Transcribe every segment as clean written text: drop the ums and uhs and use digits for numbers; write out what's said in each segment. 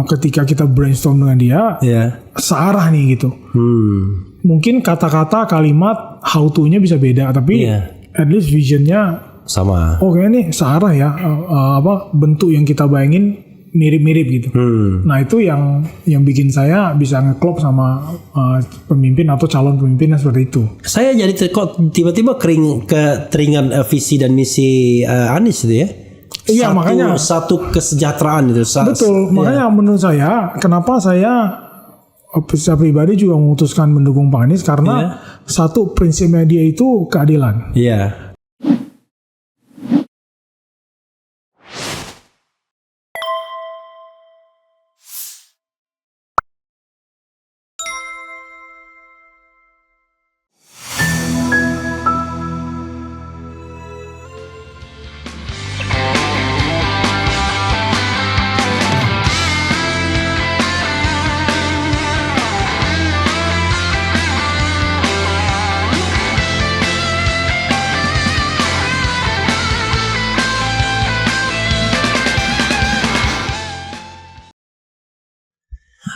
ketika kita brainstorm dengan dia, searah nih gitu. Mungkin kata-kata, kalimat, how to-nya bisa beda, tapi at least visionnya sama. Oh kayaknya nih searah ya, bentuk yang kita bayangin mirip-mirip gitu. Nah itu yang bikin saya bisa ngeklop sama pemimpin atau calon pemimpin yang seperti itu. Saya jadi kok tiba-tiba teringat visi dan misi Anies itu ya. Iya makanya satu kesejahteraan itu. Betul, makanya menurut saya kenapa saya secara pribadi juga memutuskan mendukung Pak Anies karena satu prinsipnya dia itu keadilan. Iya.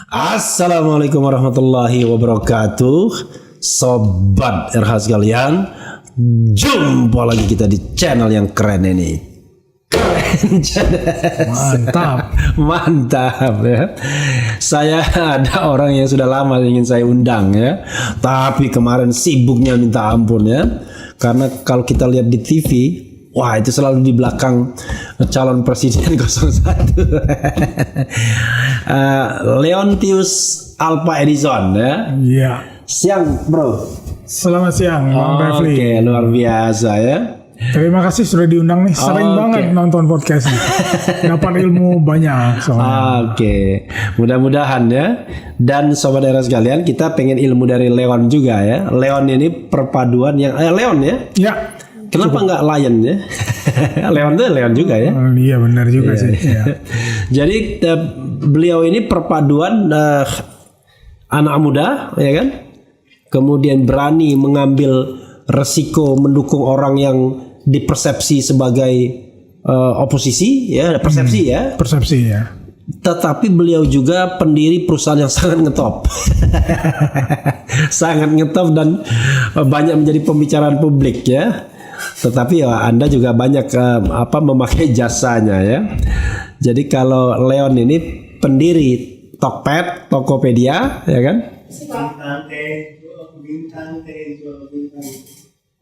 Assalamualaikum warahmatullahi wabarakatuh. Sobat RH sekalian, jumpa lagi kita di channel yang keren ini. Mantap ya. Saya ada orang yang sudah lama ingin saya undang ya, tapi kemarin sibuknya minta ampun ya. Karena kalau kita lihat di TV, wah itu selalu di belakang calon presiden 01. Leontius Alpha Edison ya. Iya. Siang bro. Selamat siang Bang Refli. Oke, luar biasa ya. Terima kasih sudah diundang nih. Sering banget nonton podcastnya. Dapat ilmu banyak soalnya. Oke. Mudah-mudahan ya. Dan sobat daerah sekalian, kita pengen ilmu dari Leon juga ya. Leon ini perpaduan yang Leon ya. Ya. Kenapa nggak lion ya? Leon itu Leon juga ya. Iya benar juga sih. Ya. Jadi beliau ini perpaduan anak muda, ya kan? Kemudian berani mengambil resiko mendukung orang yang dipersepsi sebagai oposisi, ya persepsi ya. Persepsi ya. Tetapi beliau juga pendiri perusahaan yang sangat ngetop. Sangat ngetop dan banyak menjadi pembicaraan publik ya. Tetapi ya Anda juga banyak memakai jasanya ya. Jadi kalau Leon ini pendiri Tokped, Tokopedia, ya kan?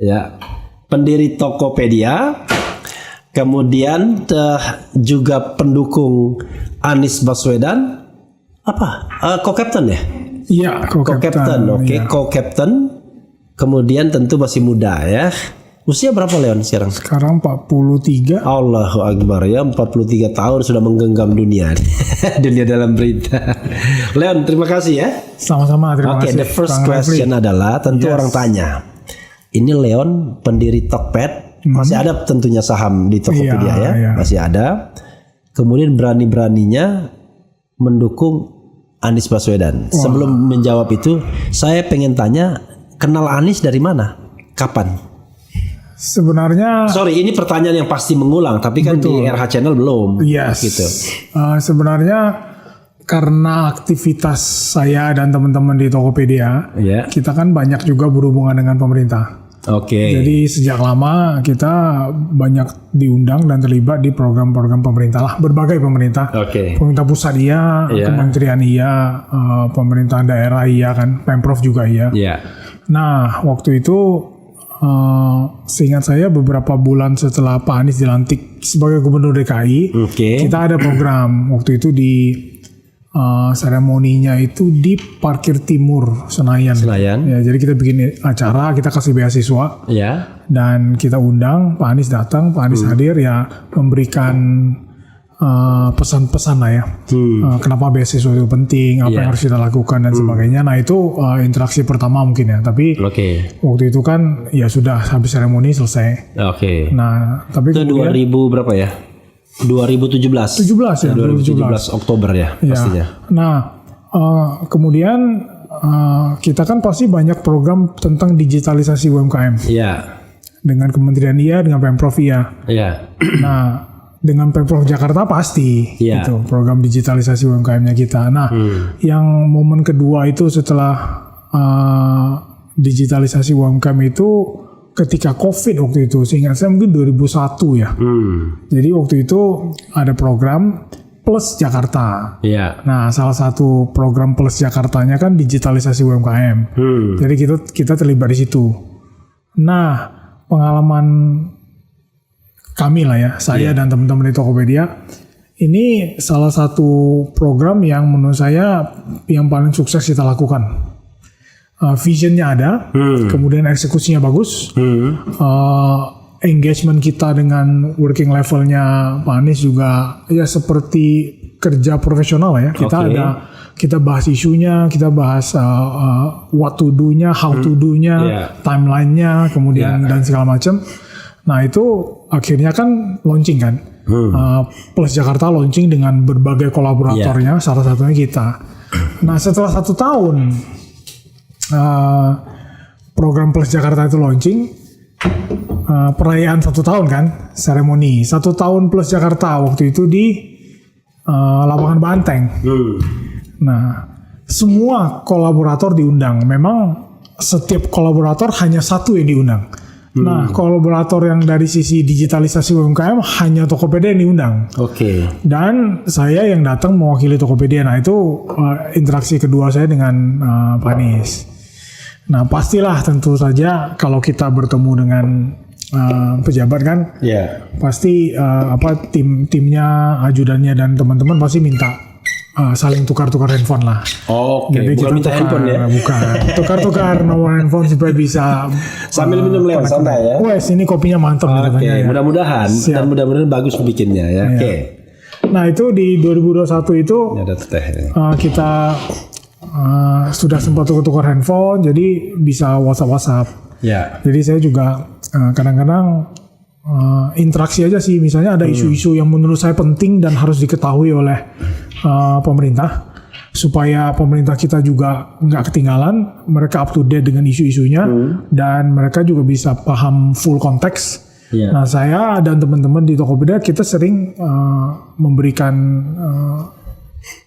Ya, pendiri Tokopedia. Kemudian juga pendukung Anies Baswedan. Co-captain ya? Iya, co-captain. Oke, co-captain. Kemudian tentu masih muda ya. Usia berapa Leon sekarang? Sekarang 43. Allahu Akbar ya, 43 tahun sudah menggenggam dunia. Dunia dalam berita. Leon, terima kasih ya. Sama-sama, terima kasih. Oke, the first question adalah tentu orang tanya. Ini Leon pendiri Tokped, masih ada tentunya saham di Tokopedia ya, masih ada. Kemudian berani-beraninya mendukung Anies Baswedan. Sebelum menjawab itu, saya pengen tanya, kenal Anies dari mana? Kapan? Sebenarnya ini pertanyaan yang pasti mengulang, tapi kan di RH Channel belum. Yes. Gitu. Sebenarnya karena aktivitas saya dan teman-teman di Tokopedia, kita kan banyak juga berhubungan dengan pemerintah. Oke. Jadi sejak lama kita banyak diundang dan terlibat di program-program pemerintah lah, berbagai pemerintah. Pemerintah pusat iya, kementerian iya, pemerintahan daerah iya kan, Pemprov juga iya. Nah waktu itu seingat saya beberapa bulan setelah Pak Anies dilantik sebagai Gubernur DKI, kita ada program waktu itu di seremoninya itu di Parkir Timur Senayan. Ya, jadi kita bikin acara, kita kasih beasiswa, dan kita undang Pak Anies datang, Pak Anies hadir ya, memberikan pesan-pesan lah ya, kenapa beasiswa itu penting, apa yang harus kita lakukan dan sebagainya. Nah itu interaksi pertama mungkin ya, tapi waktu itu kan ya sudah habis seremoni selesai. Nah tapi itu kemudian 2000 berapa ya? 2017 ya, 2017 Oktober ya pastinya. Nah kemudian kita kan pasti banyak program tentang digitalisasi UMKM. Dengan Kementerian IA, dengan Pemprov IA. Nah dengan Pemprov Jakarta pasti itu program digitalisasi UMKM-nya kita. Nah, yang momen kedua itu setelah digitalisasi UMKM itu ketika COVID waktu itu, seingat saya mungkin 2001 ya. Jadi waktu itu ada program Plus Jakarta. Nah, salah satu program Plus Jakartanya kan digitalisasi UMKM. Jadi kita terlibat di situ. Nah, pengalaman kami lah ya, saya dan teman-teman di Tokopedia, ini salah satu program yang menurut saya yang paling sukses kita lakukan. Visionnya ada, kemudian eksekusinya bagus, engagement kita dengan working levelnya Pak Anies juga ya seperti kerja profesional ya. Kita bahas isunya, kita bahas what to do-nya, how to do-nya, timeline-nya, kemudian dan segala macam. Nah itu akhirnya kan launching kan, Plus Jakarta launching dengan berbagai kolaboratornya, salah satunya kita. Nah setelah 1 tahun program Plus Jakarta itu launching, perayaan 1 tahun kan, seremoni 1 tahun Plus Jakarta waktu itu di lapangan Banteng. Nah semua kolaborator diundang, memang setiap kolaborator hanya 1 yang diundang. Nah, kolaborator yang dari sisi digitalisasi UMKM hanya Tokopedia yang diundang. Dan saya yang datang mewakili Tokopedia. Nah, itu interaksi kedua saya dengan Pak Anies. Nah, pastilah tentu saja kalau kita bertemu dengan pejabat kan, pasti timnya, ajudannya dan teman-teman pasti minta saling tukar-tukar handphone lah. Jadi bukan minta handphone ya? Bukan. Tukar-tukar nomor handphone supaya bisa sambil minum lewat santai ya. Wes, ini kopinya mantap. Mudah-mudahan dan mudah-mudahan bagus bikinnya ya. Nah itu di 2021 itu kita sudah sempat tukar handphone, jadi bisa WhatsApp. Jadi saya juga kadang-kadang interaksi aja sih, misalnya ada isu-isu yang menurut saya penting dan harus diketahui oleh pemerintah, supaya pemerintah kita juga nggak ketinggalan, mereka up to date dengan isu-isunya, dan mereka juga bisa paham full konteks. Nah saya dan teman-teman di Tokopedia kita sering memberikan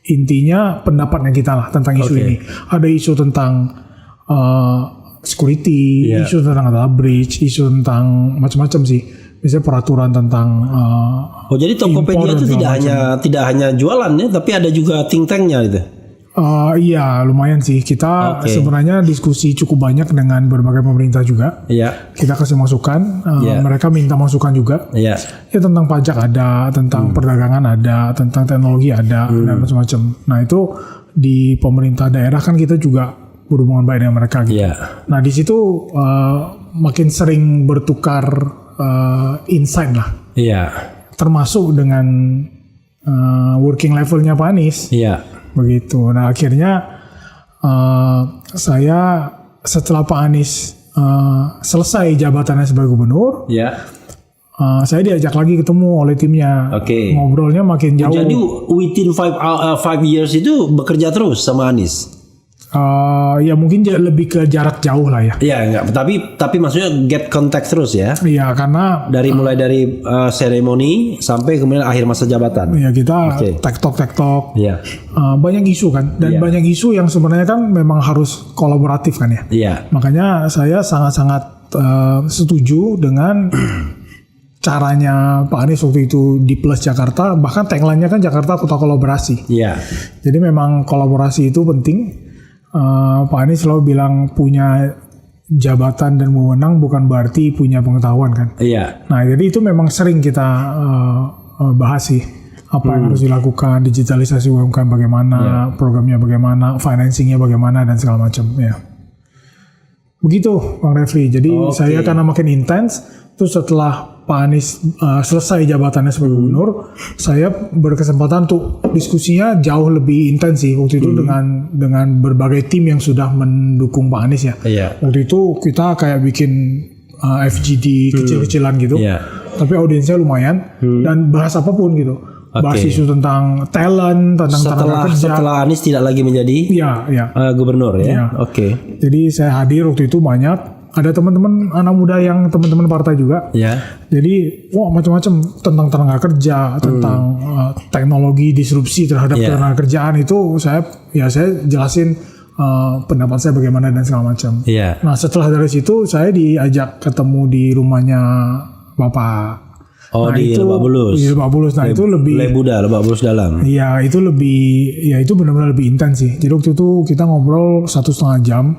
intinya pendapatnya kita lah tentang isu ini. Ada isu tentang security, isu tentang data breach, isu tentang macam-macam sih. Misalnya peraturan tentang jadi Tokopedia itu tidak hanya jualan ya, tapi ada juga think tanknya gitu. Iya, lumayan sih. Kita sebenarnya diskusi cukup banyak dengan berbagai pemerintah juga. Kita kasih masukan, mereka minta masukan juga. Ya tentang pajak ada, tentang perdagangan ada, tentang teknologi ada, dan macam-macam. Nah itu di pemerintah daerah kan kita juga berhubungan baik dengan mereka. Gitu. Nah di situ makin sering bertukar insight lah, termasuk dengan working levelnya Pak Anies, begitu. Nah akhirnya saya setelah Pak Anies selesai jabatannya sebagai gubernur, saya diajak lagi ketemu oleh timnya, ngobrolnya makin jauh. Jadi within 5 years itu bekerja terus sama Anies? Ya mungkin lebih ke jarak jauh lah ya. Enggak. Tapi maksudnya get contact terus ya. Iya, karena mulai dari seremoni sampai kemudian akhir masa jabatan. Iya, kita tektok. Banyak isu kan, dan banyak isu yang sebenarnya kan memang harus kolaboratif kan ya. Makanya saya sangat-sangat setuju dengan caranya Pak Anies waktu itu di Plus Jakarta. Bahkan tagline-nya kan Jakarta Kota Kolaborasi. Jadi memang kolaborasi itu penting. Pak Anies selalu bilang punya jabatan dan wewenang bukan berarti punya pengetahuan kan. Nah jadi itu memang sering kita bahas sih, apa yang harus dilakukan, digitalisasi UMKM bagaimana, programnya bagaimana, financingnya bagaimana dan segala macam ya. Begitu Bang Refli. Jadi saya karena makin intens, terus setelah Pak Anies selesai jabatannya sebagai gubernur, saya berkesempatan untuk diskusinya jauh lebih intens sih waktu itu dengan berbagai tim yang sudah mendukung Pak Anies ya. Waktu itu kita kayak bikin FGD kecil-kecilan gitu, tapi audiensnya lumayan dan bahas apapun gitu. Bahas isu tentang talent, tentang tenaga kerja. Setelah Anies tidak lagi menjadi gubernur ya. Jadi saya hadir waktu itu banyak. ada teman-teman anak muda yang teman-teman partai juga. Jadi macam-macam tentang tenaga kerja, tentang teknologi disrupsi terhadap tenaga kerjaan itu saya jelasin pendapat saya bagaimana dan segala macam. Nah setelah dari situ saya diajak ketemu di rumahnya Bapak. Nah, di Lebak Bulus. Di Lebak Bulus. Nah itu lebih Lebak Bulus dalam. Iya itu lebih, ya itu benar-benar lebih intens sih. Jadi waktu itu kita ngobrol 1,5 jam,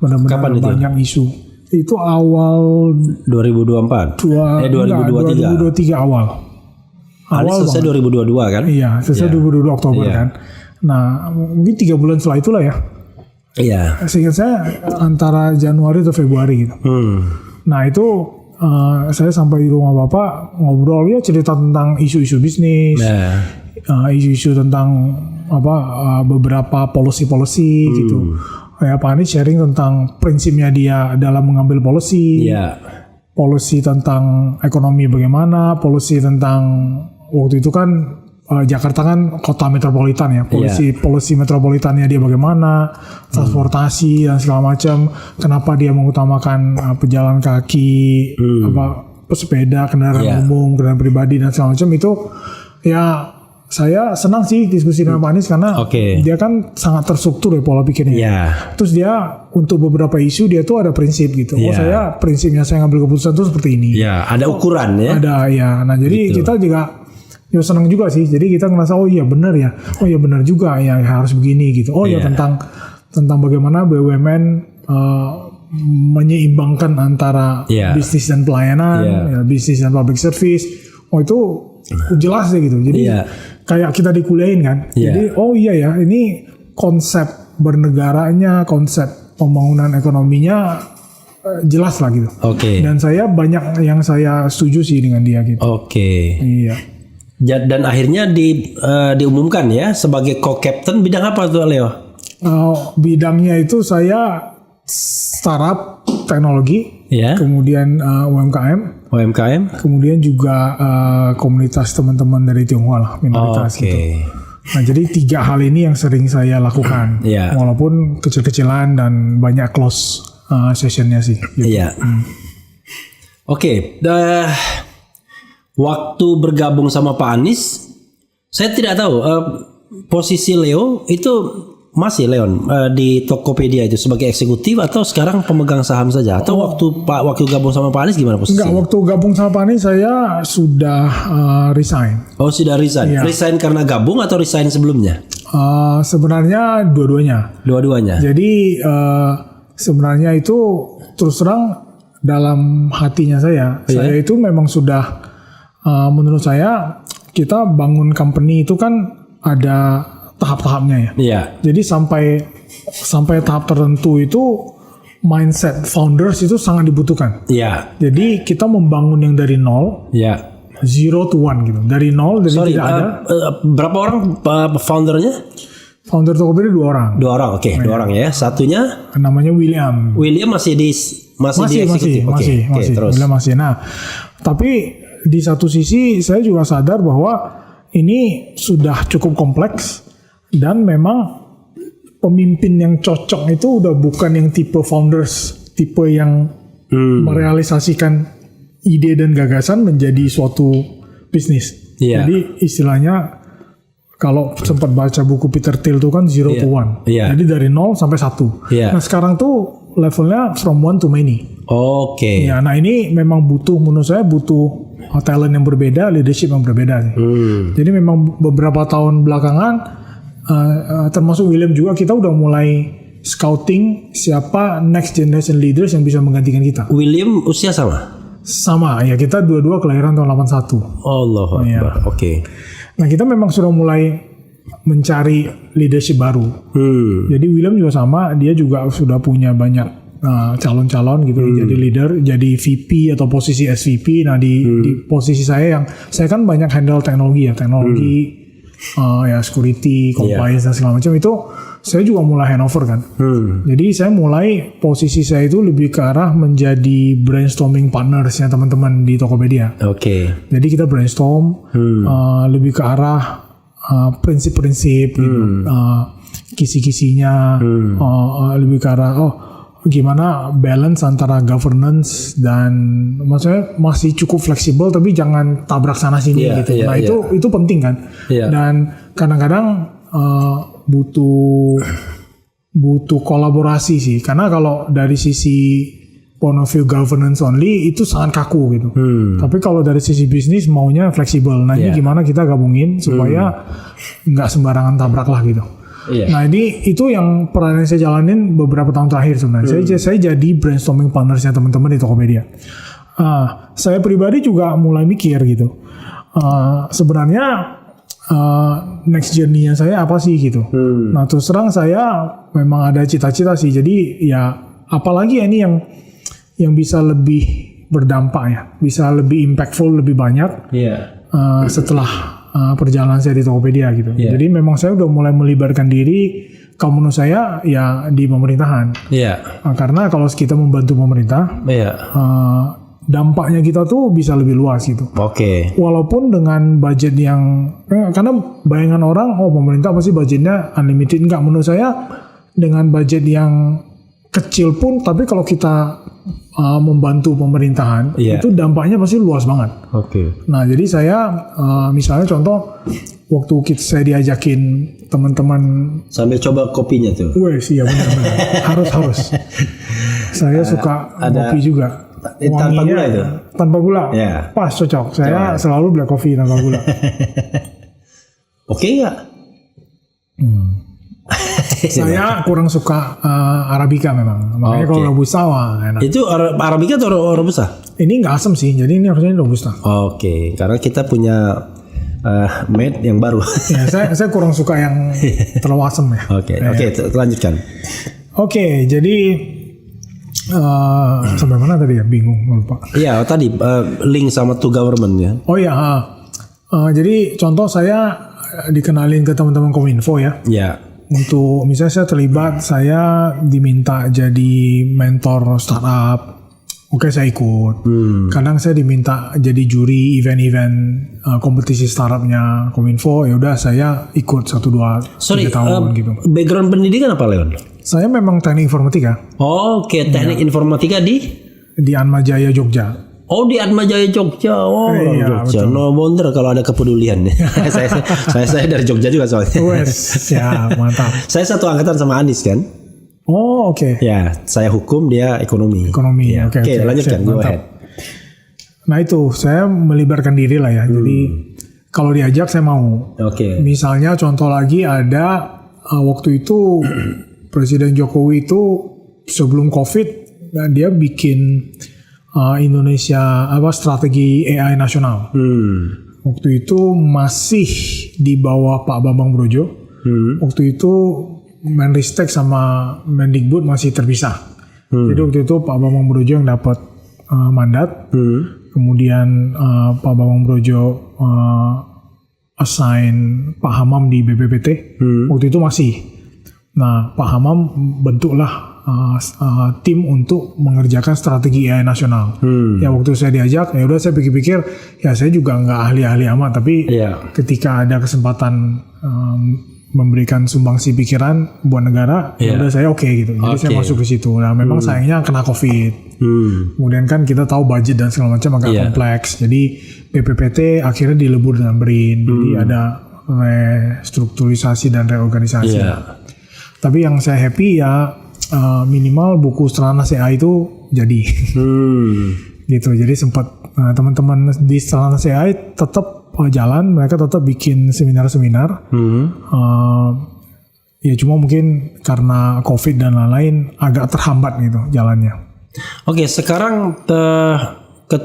benar-benar banyak isu. Itu awal 2024. 2023 awal. Selesai 2022 kan? Iya, selesai 2022 Oktober kan. Nah mungkin 3 bulan setelah itulah ya. Iya. Seingat saya antara Januari atau Februari gitu. Nah itu saya sampai di rumah Bapak ngobrol ya, cerita tentang isu-isu bisnis, isu-isu tentang beberapa policy gitu. Ya Pak Anies sharing tentang prinsipnya dia dalam mengambil policy, policy tentang ekonomi bagaimana, policy tentang waktu itu kan Jakarta kan kota metropolitan ya, policy metropolitannya dia bagaimana, transportasi dan segala macam, kenapa dia mengutamakan pejalan kaki, pesepeda, kendaraan umum, kendaraan pribadi dan segala macam. Itu ya saya senang sih diskusi dengan Pak Anies karena dia kan sangat terstruktur ya pola pikirnya. Terus dia untuk beberapa isu dia tuh ada prinsip gitu. Prinsipnya saya ngambil keputusan tuh seperti ini. Ada ukuran ya. Ada ya. Nah jadi kita juga senang juga sih. Jadi kita ngerasa benar ya. Benar juga ya harus begini gitu. Tentang bagaimana BUMN menyeimbangkan antara bisnis dan pelayanan, bisnis dan public service. Itu jelas deh gitu. Jadi kayak kita dikuliahin kan. Jadi ini konsep bernegaranya, konsep pembangunan ekonominya jelas lah gitu. Dan saya banyak yang saya setuju sih dengan dia gitu. Iya. Dan akhirnya diumumkan ya sebagai co-captain. Bidang apa tuh Leo? Bidangnya itu saya startup teknologi, kemudian UMKM, kemudian juga komunitas teman-teman dari Tionghoa lah, minoritas gitu. Nah jadi 3 hal ini yang sering saya lakukan, walaupun kecil-kecilan dan banyak close sessionnya sih. Gitu. Waktu bergabung sama Pak Anies, saya tidak tahu posisi Leo itu masih Leon di Tokopedia itu sebagai eksekutif atau sekarang pemegang saham saja, atau waktu gabung sama Pak Anies gimana posisinya? Enggak, waktu gabung sama Pak Anies saya sudah resign. Sudah resign. Resign karena gabung atau resign sebelumnya? Sebenarnya dua-duanya. Jadi sebenarnya itu terus terang dalam hatinya saya itu memang sudah menurut saya kita bangun company itu kan ada tahap-tahapnya ya. Jadi sampai tahap tertentu itu mindset founders itu sangat dibutuhkan. Jadi kita membangun yang dari nol, 0 to 1 gitu. Dari nol, dari tidak ada. Berapa orang foundernya? Founder Tokopedia 2 orang. 2 orang, 2 orang ya. Satunya namanya William. William masih di eksekutif. Masih. Terus. William masih. Nah, tapi di satu sisi saya juga sadar bahwa ini sudah cukup kompleks dan memang pemimpin yang cocok itu udah bukan yang tipe founders, tipe yang merealisasikan ide dan gagasan menjadi suatu bisnis. Jadi istilahnya kalau sempat baca buku Peter Thiel itu kan 0 to 1. Jadi dari 0 sampai 1. Nah sekarang tuh levelnya from 1 to many. Nah ini memang menurut saya butuh talent yang berbeda, leadership yang berbeda sih. Jadi memang beberapa tahun belakangan, termasuk William juga, kita udah mulai scouting siapa next generation leaders yang bisa menggantikan kita. William usia sama? Sama ya, kita dua-dua kelahiran tahun 81. Allahu Akbar. Nah kita memang sudah mulai mencari leadership baru. Jadi William juga sama, dia juga sudah punya banyak calon-calon gitu, jadi leader, jadi VP atau posisi SVP. Nah di posisi saya kan banyak handle teknologi, security, compliance dan segala macam, itu saya juga mulai handover kan. Jadi saya mulai posisi saya itu lebih ke arah menjadi brainstorming partnersnya teman-teman di Tokopedia. Jadi kita brainstorm lebih ke arah prinsip-prinsip gitu, kisi-kisinya, lebih ke arah gimana balance antara governance dan maksudnya masih cukup fleksibel tapi jangan tabrak sana sini gitu. Nah itu penting kan. Dan kadang-kadang butuh kolaborasi sih, karena kalau dari sisi point of view governance only itu sangat kaku gitu. Tapi kalau dari sisi bisnis maunya fleksibel. Nah ini gimana kita gabungin supaya nggak sembarangan tabrak lah gitu. Nah itu yang peran yang saya jalanin beberapa tahun terakhir sebenarnya. Saya jadi brainstorming partnersnya teman-teman di Tokopedia. Saya pribadi juga mulai mikir gitu. Sebenarnya next journey-nya saya apa sih gitu. Nah terus terang saya memang ada cita-cita sih. Jadi ya apalagi ya ini yang bisa lebih berdampak ya, bisa lebih impactful, lebih banyak setelah perjalanan saya di Tokopedia gitu. Jadi memang saya udah mulai melibatkan diri kalau menurut saya ya di pemerintahan. Karena kalau kita membantu pemerintah, dampaknya kita tuh bisa lebih luas gitu. Walaupun dengan budget yang karena bayangan orang pemerintah pasti budgetnya unlimited, enggak. Menurut saya dengan budget yang kecil pun tapi kalau kita membantu pemerintahan itu dampaknya pasti luas banget. Nah jadi saya misalnya contoh waktu saya diajakin teman-teman sambil coba kopinya tuh. Iya benar-benar harus. Saya suka kopi juga. Tanpa gula itu? Tanpa gula. Pas cocok. Saya selalu black coffee tanpa gula. Oke nggak? Saya kurang suka Arabica memang. Makanya kalau Robusta enak. Itu Arabica atau Robusta? Ini nggak asam sih, jadi ini harusnya Robusta. Karena kita punya made yang baru. Saya kurang suka yang terlalu asam ya. Lanjutkan. Jadi sampai mana tadi ya? Bingung, lupa. Tadi link sama to government ya. Jadi contoh saya dikenalin ke teman-teman Kominfo ya. Untuk misalnya saya terlibat, saya diminta jadi mentor startup. Saya ikut. Kadang saya diminta jadi juri event-event kompetisi startupnya Kominfo. Ya udah saya ikut 1, 2, 3 tahun gitu. Background pendidikan apa Leon? Saya memang teknik informatika. Teknik informatika di Atmajaya Jogja. Di Atmajaya Jogja. Jogja. No wonder kalau ada kepedulian. saya dari Jogja juga soalnya. Mantap. Saya satu angkatan sama Anis kan. Saya hukum, dia ekonomi. Lanjutkan. Go ahead. Nah itu saya melibatkan diri lah ya. Jadi kalau diajak saya mau. Misalnya contoh lagi ada waktu itu Presiden Jokowi itu sebelum COVID dia bikin Indonesia strategi AI nasional. Waktu itu masih di bawah Pak Bambang Brojo. Waktu itu Menristek sama Mendikbud masih terpisah. Jadi waktu itu Pak Bambang Brojo yang dapat mandat. Kemudian Pak Bambang Brojo assign Pak Hamam di BPPT. Waktu itu masih. Nah Pak Hamam bentuklah tim untuk mengerjakan strategi AI nasional. Ya waktu saya diajak, ya udah saya pikir-pikir, ya saya juga nggak ahli-ahli amat, tapi ketika ada kesempatan memberikan sumbangsi pikiran buat negara, ya udah saya gitu. Jadi saya masuk ke situ. Nah memang sayangnya kena COVID. Kemudian kan kita tahu budget dan segala macam agak kompleks. Jadi BPPT akhirnya dilebur dengan BRIN. Jadi ada restrukturisasi dan reorganisasi. Tapi yang saya happy ya minimal buku Stranas AI itu jadi. Gitu. Jadi sempat teman-teman di Stranas AI tetap jalan, mereka tetap bikin seminar-seminar. Ya cuma mungkin karena COVID dan lain-lain agak terhambat gitu jalannya. Sekarang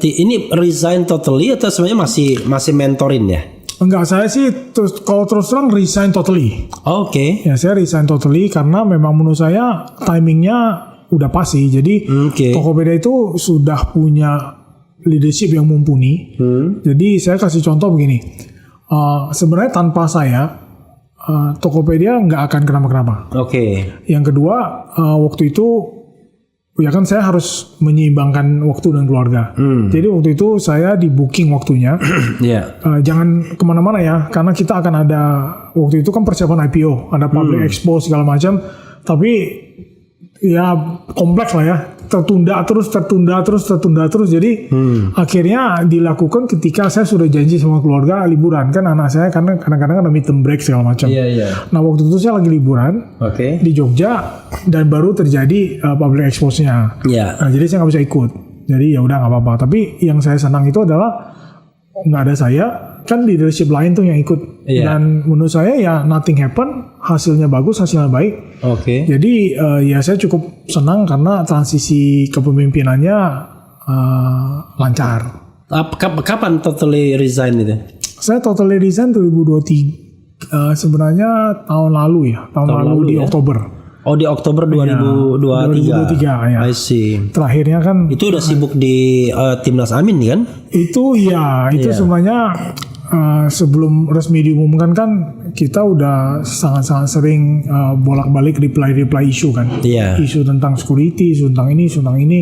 ini resign totally atau sebenarnya masih mentorin ya? Enggak, saya sih kalau terus terang resign totally. Ya saya resign totally karena memang menurut saya timingnya udah pas sih. Jadi Tokopedia itu sudah punya leadership yang mumpuni. Jadi saya kasih contoh begini. Sebenarnya tanpa saya Tokopedia nggak akan kenapa-kenapa. Yang kedua waktu itu ya kan saya harus menyeimbangkan waktu dan keluarga. Jadi waktu itu saya di booking waktunya. Jangan kemana-mana ya, karena kita akan ada waktu itu kan persiapan IPO, ada public expo segala macam. Tapi ya kompleks lah ya, tertunda terus. Jadi akhirnya dilakukan ketika saya sudah janji sama keluarga liburan, kan anak saya karena kadang-kadang ada midterm break segala macam. Nah waktu itu saya lagi liburan di Jogja dan baru terjadi public expose-nya. Nah, jadi saya nggak bisa ikut. Jadi ya udah nggak apa-apa. Tapi yang saya senang itu adalah nggak ada saya, kan leadership lain tuh yang ikut. Dan menurut saya ya nothing happen, hasilnya bagus, hasilnya baik. Jadi ya saya cukup senang karena transisi kepemimpinannya lancar. Kapan totally resign itu? Saya totally resign 2023, sebenarnya tahun lalu ya, tahun lalu di Oktober. Di Oktober 2023 ya. I see. Terakhirnya kan itu udah sibuk di Timnas Amin kan? Itu sebenarnya sebelum resmi diumumkan kan kita udah sangat-sangat sering bolak-balik reply isu kan. Isu tentang security, isu tentang ini.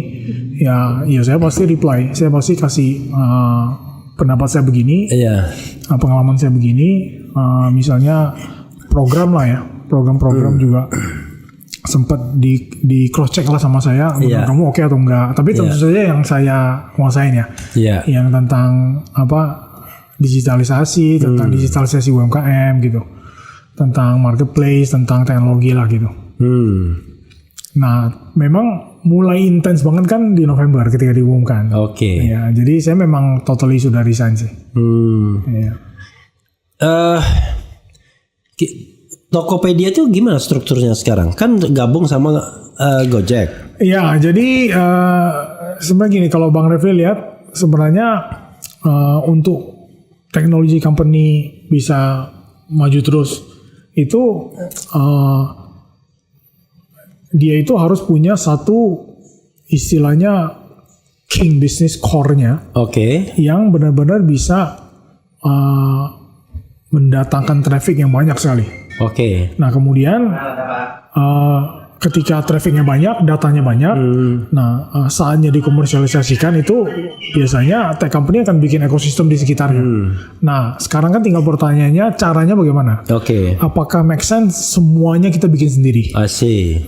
Ya saya pasti reply. Saya pasti kasih pendapat saya begini. Pengalaman saya begini. Misalnya program lah ya. Program-program juga sempat di cross check lah sama saya, kamu oke atau enggak. Tapi tentu saja yang saya kuasain ya, yang tentang digitalisasi, tentang digitalisasi UMKM gitu, tentang marketplace, tentang teknologi lah gitu. Nah, memang mulai intens banget kan di November ketika diumumkan. Ya, jadi saya memang totally sudah resign sih. Tokopedia itu gimana strukturnya sekarang? Kan gabung sama Gojek. Ya, jadi sebenarnya gini, kalau Bang Refli lihat sebenarnya untuk teknologi company bisa maju terus itu dia itu harus punya satu istilahnya king business core-nya. Yang benar-benar bisa mendatangkan traffic yang banyak sekali. Nah kemudian ketika trafficnya banyak, datanya banyak, saatnya dikomersialisasikan itu biasanya tech company akan bikin ekosistem di sekitarnya. Nah sekarang kan tinggal pertanyaannya caranya bagaimana? Apakah make sense semuanya kita bikin sendiri?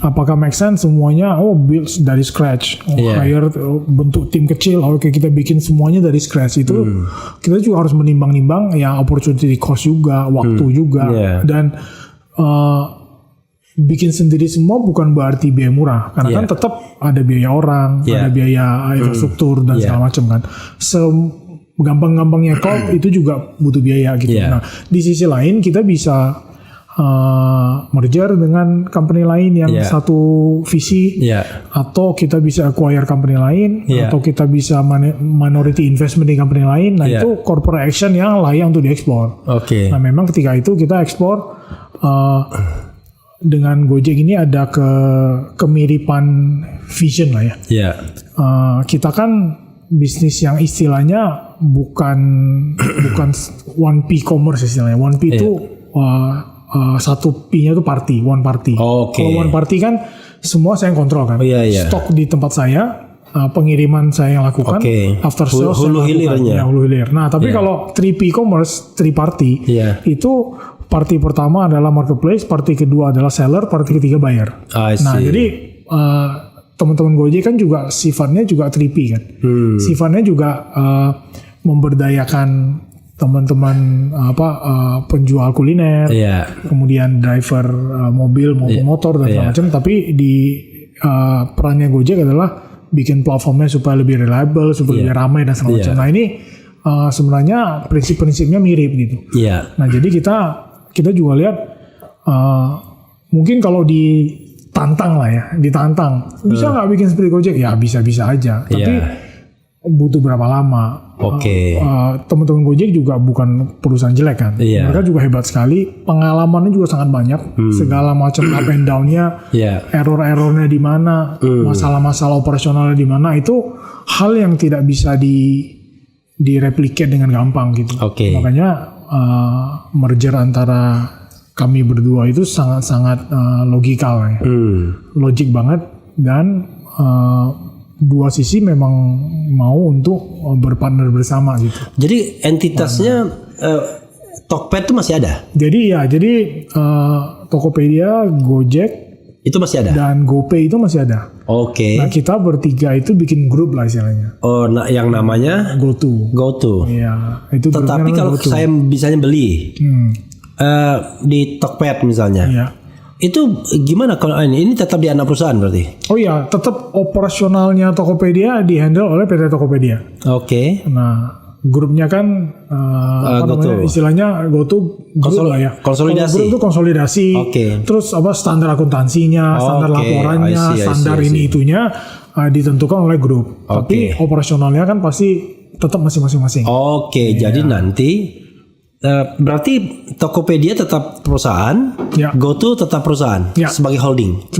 Apakah make sense semuanya build dari scratch, hire bentuk tim kecil, kita bikin semuanya dari scratch itu kita juga harus menimbang-nimbang ya opportunity cost juga, waktu juga, dan bikin sendiri semua bukan berarti biaya murah, karena kan tetap ada biaya orang, ada biaya infrastruktur dan segala macam kan. Gampang-gampangnya cloud itu juga butuh biaya gitu. Nah di sisi lain kita bisa merger dengan company lain yang satu visi, atau kita bisa acquire company lain, atau kita bisa minority investment di company lain. Nah itu corporate action yang layak untuk diekspor. Nah memang ketika itu kita ekspor dengan Gojek ini ada kemiripan vision lah ya. Kita kan bisnis yang istilahnya bukan 1P commerce istilahnya. 1P itu satu P-nya itu party, one party. Kalau one party kan semua saya yang kontrol kan. Stok di tempat saya, pengiriman saya yang lakukan, after sales hulu hilir. Nah, tapi kalau 3P commerce, 3 party, itu party pertama adalah marketplace, party kedua adalah seller, party ketiga buyer. Nah, jadi teman-teman Gojek kan juga sifatnya juga 3P kan. Sifatnya juga memberdayakan teman-teman penjual kuliner, kemudian driver mobil maupun motor dan segala macam. Tapi di perannya Gojek adalah bikin platformnya supaya lebih reliable, supaya lebih ramai dan segala macam. Nah ini sebenarnya prinsip-prinsipnya mirip gitu. Nah jadi kita juga lihat mungkin kalau ditantang lah ya, bisa nggak bikin seperti Gojek? Ya bisa-bisa aja. Tapi butuh berapa lama? Teman-teman Gojek juga bukan perusahaan jelek kan. Mereka juga hebat sekali. Pengalamannya juga sangat banyak. Segala macam up and down-nya, error-errornya di mana, masalah-masalah operasionalnya di mana, itu hal yang tidak bisa direplicate dengan gampang gitu. Makanya merger antara kami berdua itu sangat-sangat logikal ya. Logik banget, dan dua sisi memang mau untuk berpartner bersama gitu. Jadi entitasnya Tokped itu masih ada? Jadi Tokopedia, Gojek, Itu masih ada. Dan GoPay itu masih ada. Oke. Nah kita bertiga itu bikin grup lah istilahnya. Oh, nah yang namanya GoTo. Iya. Itu. Tetapi kalau saya misalnya beli di Tokped misalnya. Iya. Itu gimana kalau ini tetap di anak perusahaan berarti? Oh iya, tetap operasionalnya Tokopedia dihandle oleh PT Tokopedia. Oke. Nah, grupnya kan namanya istilahnya GoTo grup lah ya. Konsolidasi. Grup itu konsolidasi. Terus standar akuntansinya, standar laporannya, standar ini itunya ditentukan oleh grup. Tapi operasionalnya kan pasti tetap masing-masing. Jadi nanti berarti Tokopedia tetap perusahaan, GoTo tetap perusahaan sebagai holding.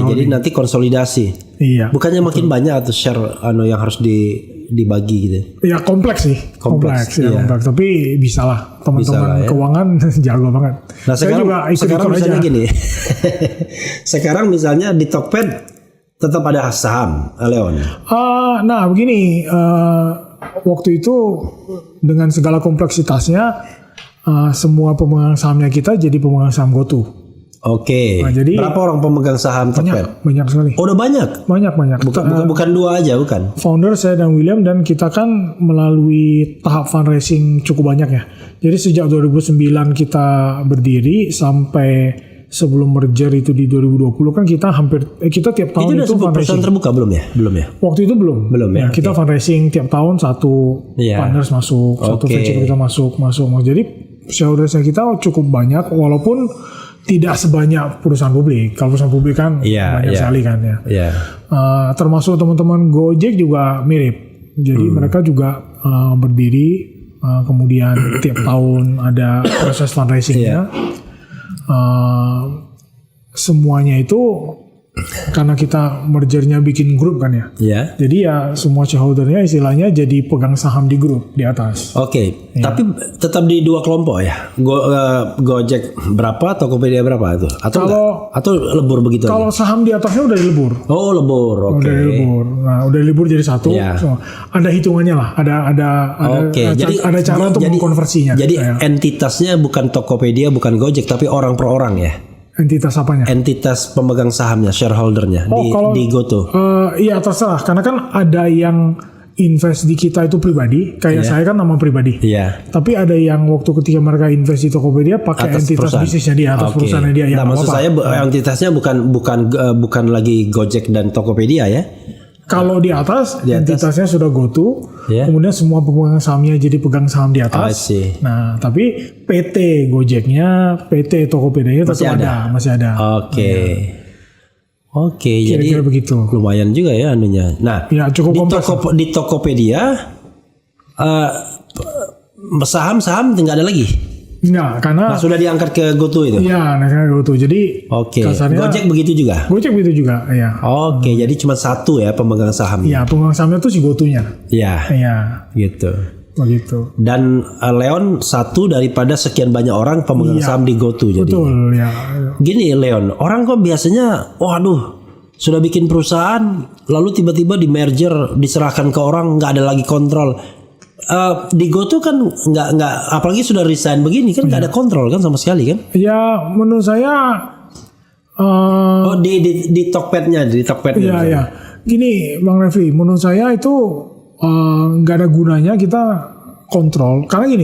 Jadi nanti konsolidasi. Iya. Bukannya makin banyak atau share yang harus dibagi gitu. Ya kompleks sih. Kompleks. Tapi bisa lah teman-teman keuangan jago banget. Nah, sekarang misalnya gini. Sekarang misalnya di Tokped tetap ada saham, Leon. Nah begini. Waktu itu dengan segala kompleksitasnya semua pemegang sahamnya kita jadi pemegang saham GoTo. Nah, jadi berapa orang pemegang saham Tokped? Banyak sekali. Oh, udah banyak. Banyak. Bukan 2 aja, bukan. Founder saya dan William, dan kita kan melalui tahap fundraising cukup banyak ya. Jadi sejak 2009 kita berdiri sampai sebelum merger itu di 2020 kan kita tiap tahun itu fundraising terbuka belum ya? Waktu itu belum ya. Kita fundraising tiap tahun satu partners masuk, satu venture kita masuk. Jadi shareholders kita cukup banyak walaupun tidak sebanyak perusahaan publik. Kalau perusahaan publik kan banyak sekali kan ya. Termasuk teman-teman Gojek juga mirip. Jadi mereka juga berdiri kemudian tiap tahun ada proses fundraisingnya. Semuanya itu karena kita mergernya bikin grup kan ya. Jadi ya semua shareholdernya istilahnya jadi pegang saham di grup di atas. Tapi tetap di 2 kelompok ya. Gojek berapa, Tokopedia berapa itu? Atau lebur begitu? Kalau saham di atasnya udah dilebur. Oh, lebur. Udah dilebur. Nah, udah dilebur jadi satu. Ada hitungannya lah. Ada cara untuk mengkonversinya. Jadi entitasnya bukan Tokopedia, bukan Gojek, tapi orang per orang ya. Entitas apanya? Entitas pemegang sahamnya, shareholdernya di GoTo. Iya terserah, karena kan ada yang invest di kita itu pribadi, kayak saya kan nama pribadi. Tapi ada yang waktu ketika mereka invest di Tokopedia pakai entitas bisnisnya dia atas perusahaannya dia. Nah, maksud saya entitasnya bukan lagi Gojek dan Tokopedia ya. Kalau di atas entitasnya sudah GoTo, kemudian semua pemegang sahamnya jadi pegang saham di atas. Nah, tapi PT Gojeknya, PT Tokopedia tetap masih ada. Jadi begitu. Lumayan juga ya anunya. Nah, cukup di Tokopedia saham tinggal ada lagi. Enggak, karena sudah diangkat ke GoTo itu. Iya, naiknya GoTo. Jadi kasarnya Gojek begitu juga. Ya. Jadi cuma satu ya pemegang saham. Iya, pemegang sahamnya itu si GoTo-nya. Iya. Gitu. Begitu. Dan Leon satu daripada sekian banyak orang pemegang saham di GoTo jadi. Betul, ya. Gini Leon, orang kok biasanya sudah bikin perusahaan lalu tiba-tiba di merger diserahkan ke orang, nggak ada lagi kontrol. Di GoTo kan nggak apalagi sudah resign begini kan nggak ada kontrol kan sama sekali kan? Ya menurut saya di Tokpednya Iya. Gini Bang Refli, menurut saya itu nggak ada gunanya kita kontrol karena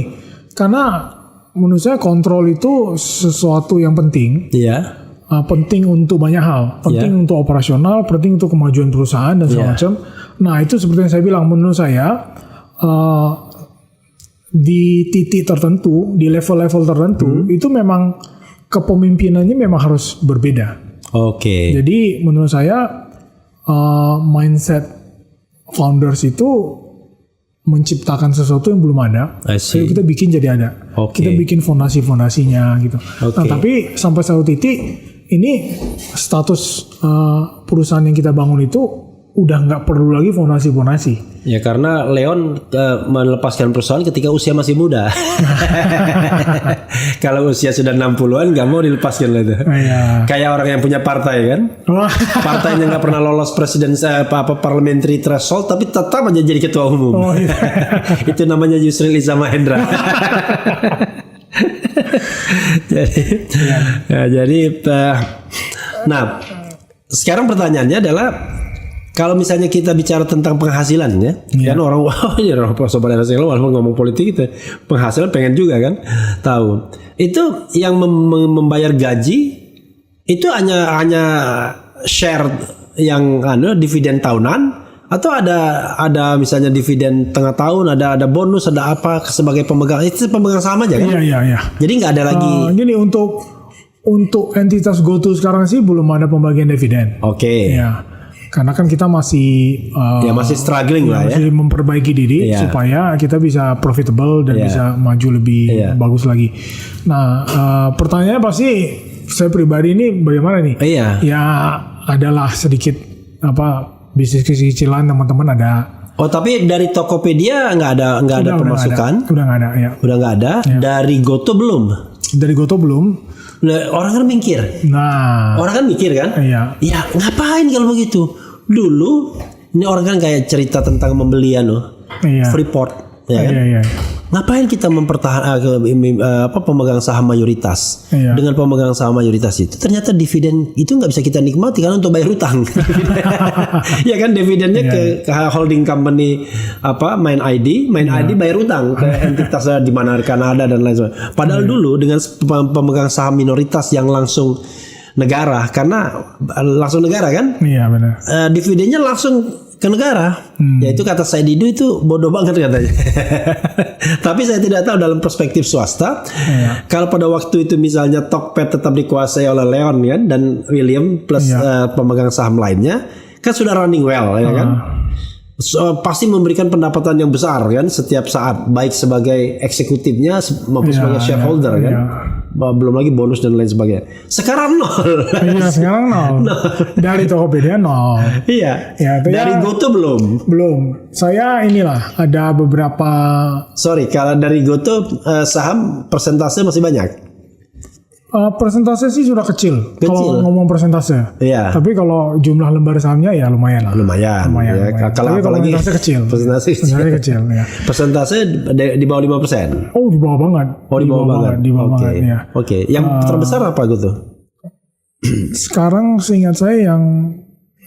menurut saya kontrol itu sesuatu yang penting. Penting untuk banyak hal, penting untuk operasional, penting untuk kemajuan perusahaan dan segala macam. Nah itu seperti yang saya bilang, menurut saya di titik tertentu, di level-level tertentu, itu memang kepemimpinannya memang harus berbeda. Jadi menurut saya mindset founders itu menciptakan sesuatu yang belum ada. Jadi kita bikin jadi ada. Kita bikin fondasi-fondasinya gitu. Nah tapi sampai satu titik ini status perusahaan yang kita bangun itu udah nggak perlu lagi fondasi-fondasi. Ya karena Leon melepaskan perusahaan ketika usia masih muda. Kalau usia sudah 60-an nggak mau dilepaskan itu. Kayak orang yang punya partai kan. Partainya nggak pernah lolos parliamentary threshold tapi tetap aja jadi ketua umum. Itu namanya Yusril Iza Mahendra. Nah, sekarang pertanyaannya adalah kalau misalnya kita bicara tentang penghasilan ya, kan orang sobat RSL walaupun ngomong politik itu penghasilan pengen juga kan tahu. Itu yang membayar gaji itu hanya share yang dividen tahunan atau ada misalnya dividen tengah tahun, ada bonus, ada apa sebagai pemegang, itu pemegang saham aja kan? Iya. Jadi nggak ada lagi. Gini untuk entitas GoTo sekarang sih belum ada pembagian dividen. Oke. Ya. Karena kan kita masih masih struggling lah ya. Masih memperbaiki diri supaya kita bisa profitable dan bisa maju lebih bagus lagi. Nah, pertanyaannya pasti saya pribadi ini bagaimana nih? Ya adalah sedikit bisnis kecil-kecilan teman-teman ada. Oh, tapi dari Tokopedia nggak ada pemasukan? Udah nggak ada ya. Udah nggak ada. Ya. Dari GoTo belum? Dari GoTo belum. Orang kan mikir. Nah. Orang kan mikir kan? Iya. Ya ngapain kalau begitu? Dulu ini orang kan kayak cerita tentang pembelian Freeport ya kan? Iya. Ngapain kita mempertahankan pemegang saham mayoritas? Dengan pemegang saham mayoritas itu ternyata dividen itu nggak bisa kita nikmati karena untuk bayar utang. Ya kan dividennya ke holding company Main ID bayar utang ke entitas di mana Kanada dan lain sebagainya. Padahal dulu dengan pemegang saham minoritas yang langsung negara kan? Iya benar. Dividennya langsung ke negara. Yaitu kata saya Didu itu bodoh banget katanya. Tapi saya tidak tahu dalam perspektif swasta. Kalau pada waktu itu misalnya Tokped tetap dikuasai oleh Leon kan dan William plus pemegang saham lainnya kan sudah running well ya kan. Pasti memberikan pendapatan yang besar kan setiap saat baik sebagai eksekutifnya maupun sebagai shareholder kan. Belum lagi bonus dan lain sebagainya. Sekarang nol. Iya, sekarang nol. Dari Tokopedia nol. Iya. Dari GoTo belum. Saya ada beberapa. Sorry, kalau dari GoTo saham persentase masih banyak. Persentase sih sudah kecil. Kalau ngomong persentase. Iya. Tapi kalau jumlah lembar sahamnya ya lumayan lah. Lumayan. Kalau apalagi persentase kecil. Persentase kecil. Ya. Persentase di bawah 5%. Oh, di bawah banget. Oh, di bawah banget. Ya. Oke. Yang terbesar apa gitu? Sekarang seingat saya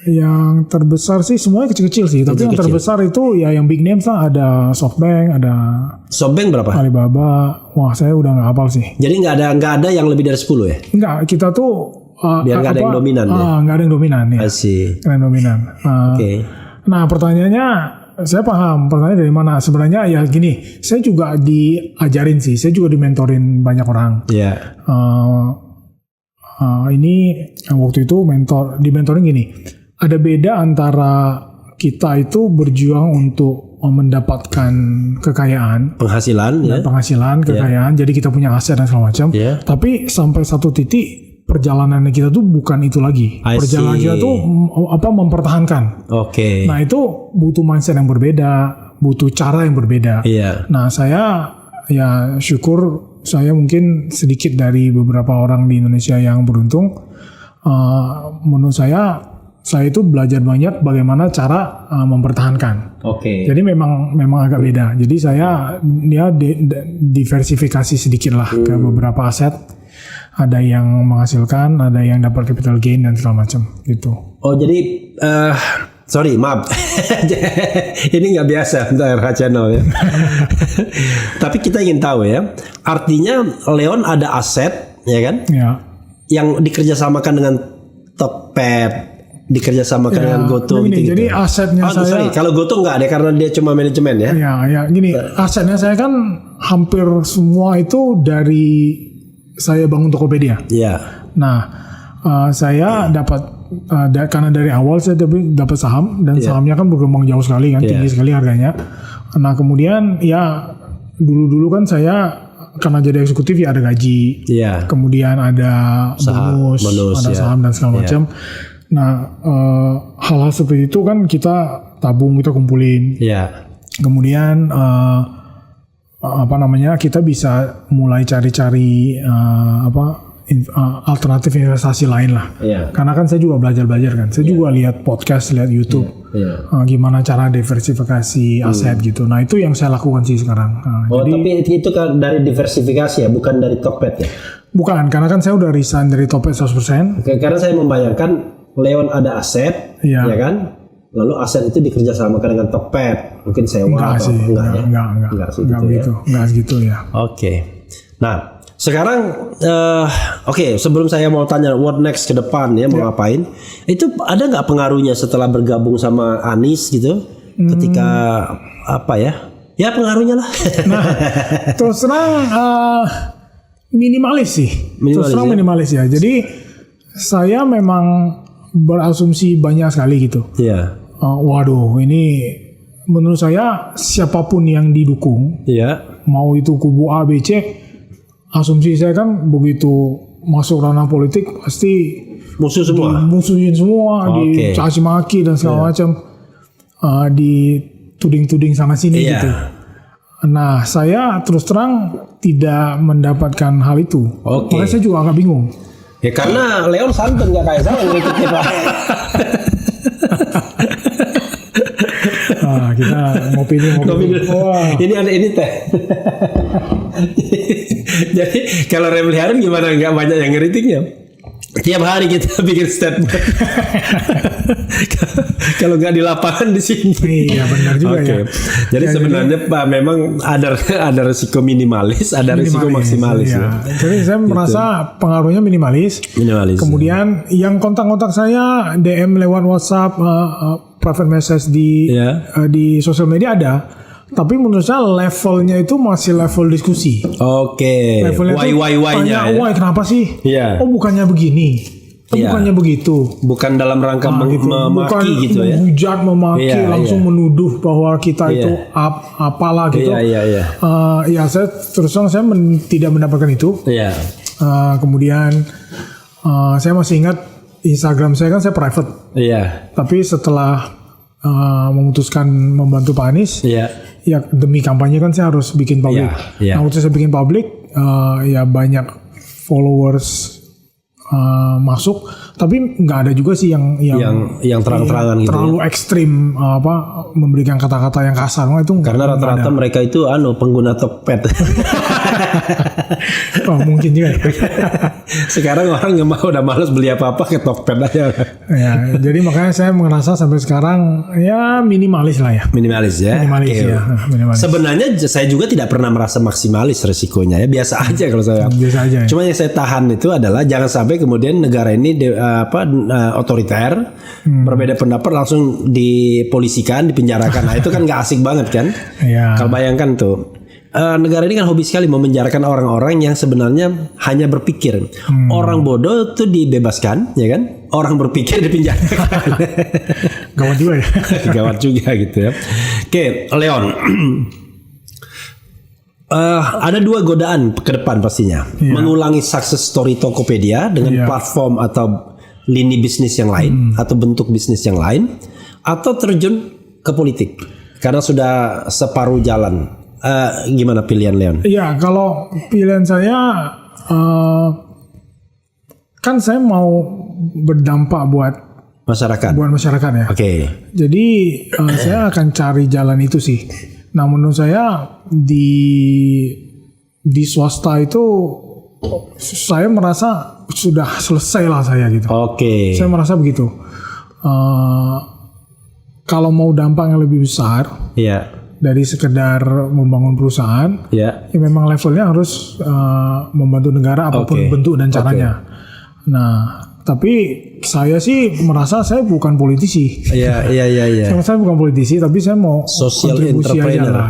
yang terbesar sih semuanya kecil-kecil sih. Tapi yang terbesar itu ya yang big names lah, ada SoftBank, ada berapa? Alibaba. Wah, saya udah nggak hafal sih. Jadi nggak ada yang lebih dari 10 ya? Nggak, kita tuh biar nggak ada yang dominan ya? Nggak ada yang dominan ya. Nggak ada yang dominan. Oke. Nah, pertanyaannya saya paham pertanyaan dari mana. Sebenarnya ya gini, saya juga diajarin sih, saya juga dimentorin banyak orang. Iya. Ini waktu itu dimentoring gini. Ada beda antara kita itu berjuang untuk mendapatkan kekayaan, penghasilan, kekayaan. Jadi kita punya aset dan segala macam. Tapi sampai satu titik perjalanannya kita tuh bukan itu lagi. Perjalanan kita tuh mempertahankan. Oke. Nah, itu butuh mindset yang berbeda, butuh cara yang berbeda. Nah, saya ya syukur saya mungkin sedikit dari beberapa orang di Indonesia yang beruntung. Menurut saya itu belajar banyak bagaimana cara mempertahankan. Oke. Jadi memang agak beda. Jadi saya diversifikasi sedikit lah ke beberapa aset. Ada yang menghasilkan, ada yang dapat capital gain dan segala macam gitu. Oh, jadi sorry, maaf. Ini nggak biasa untuk RH Channel ya. Tapi kita ingin tahu ya. Artinya Leon ada aset, ya kan? Ya. Yang dikerjasamakan dengan Tokped, dikerjasamakan dengan GoTo gitu. Jadi asetnya saya. Kalau GoTo nggak ada karena dia cuma manajemen ya. Ya, gini. Asetnya saya kan hampir semua itu dari saya bangun Tokopedia. Iya. Nah, saya dapat karena dari awal saya dapat saham dan sahamnya kan berkembang jauh sekali kan, tinggi sekali harganya. Nah, kemudian ya dulu kan saya karena jadi eksekutif ya ada gaji, kemudian ada bonus, ada saham dan segala macam. Nah, hal-hal seperti itu kan kita tabung, kita kumpulin. Kemudian kita bisa mulai cari-cari alternatif investasi lain lah. Karena kan saya juga belajar kan. Saya juga lihat podcast, lihat YouTube, gimana cara diversifikasi aset gitu. Nah itu yang saya lakukan sih sekarang. Jadi, tapi itu kan dari diversifikasi ya, bukan dari Tokped ya? Bukan, karena kan saya udah resign dari Tokped 100%. Karena saya membayangkan Leon ada aset, ya kan? Lalu aset itu dikerjasamakan dengan Tokped, mungkin sewa enggak atau sih, enggak segitu ya. Oke. Nah, sekarang sebelum saya mau tanya what next ke depan ya, mau ngapain? Itu ada nggak pengaruhnya setelah bergabung sama Anies gitu? Ketika apa ya? Ya pengaruhnya lah. Nah, terus terang minimalis sih. Minimalis ya. Jadi saya memang berasumsi banyak sekali gitu. Iya. Waduh, ini menurut saya siapapun yang didukung, mau itu kubu A, B, C, asumsi saya kan begitu masuk ranah politik pasti musuhin semua, dicaci maki dan segala macam, dituding-tuding sana sini gitu. Nah, saya terus terang tidak mendapatkan hal itu. Makanya saya juga agak bingung. Ya karena Leon santun nggak kayak saya ngikutnya Pak. Kita ngopi dulu. Wah. Ini ada ini teh. Jadi kalau Remli Harun gimana, nggak banyak yang ngeritiknya? Tiap hari kita bikin statement. Kalau nggak di lapangan di sini. Iya benar juga ya. Jadi sebenarnya Pak memang ada risiko minimalis, ada risiko maksimalis. Ya. Jadi saya merasa pengaruhnya minimalis. Kemudian yang kontak-kontak saya DM lewat WhatsApp, private message di sosial media ada. Tapi menurut saya levelnya itu masih level diskusi. Levelnya why-nya. Why kenapa sih? Oh bukannya begini. Bukannya begitu. Bukan dalam rangka memaki gitu ya. Menghujat, memaki, langsung menuduh bahwa kita itu apalah gitu. Ya saya terus terang saya tidak mendapatkan itu. Kemudian saya masih ingat Instagram saya kan saya private. Tapi setelah memutuskan membantu Pak Anies, ya demi kampanye kan saya harus bikin publik. Nah, waktu saya bikin publik, ya banyak followers masuk, tapi nggak ada juga sih yang terang-terangan gitu. Terlalu ekstrim memberikan kata-kata yang kasar. Nah, itu karena rata-rata mereka itu pengguna Tokped. Mungkin juga. Sekarang orang udah malas beli apa-apa ke Tokped aja. Ya, jadi makanya saya merasa sampai sekarang ya minimalis lah ya. Minimalis ya. Minimalis. Sebenarnya saya juga tidak pernah merasa maksimalis resikonya ya, biasa aja kalau saya. Biasa aja. Cuma yang saya tahan itu adalah jangan sampai kemudian negara ini otoriter, berbeda pendapat langsung dipolisikan, dipenjarakan. Nah itu kan nggak asik banget kan? Kalau bayangkan tuh. Negara ini kan hobi sekali memenjarakan orang-orang yang sebenarnya hanya berpikir. Orang bodoh tuh dibebaskan, ya kan? Orang berpikir dipenjarakan. Gawat juga ya. Gawat juga gitu ya. Oke, Leon. Ada dua godaan ke depan pastinya. Mengulangi success story Tokopedia dengan platform atau lini bisnis yang lain atau bentuk bisnis yang lain, atau terjun ke politik karena sudah separuh jalan. Gimana pilihan Leon? Iya, kalau pilihan saya kan saya mau berdampak buat masyarakat ya. Jadi saya akan cari jalan itu sih. Nah, menurut saya di swasta itu saya merasa sudah selesai lah saya gitu. Saya merasa begitu. Kalau mau dampak yang lebih besar, dari sekedar membangun perusahaan, ya memang levelnya harus membantu negara apapun bentuk dan caranya. Nah, tapi saya sih merasa saya bukan politisi. Saya bukan politisi, tapi saya mau social kontribusi aja lah.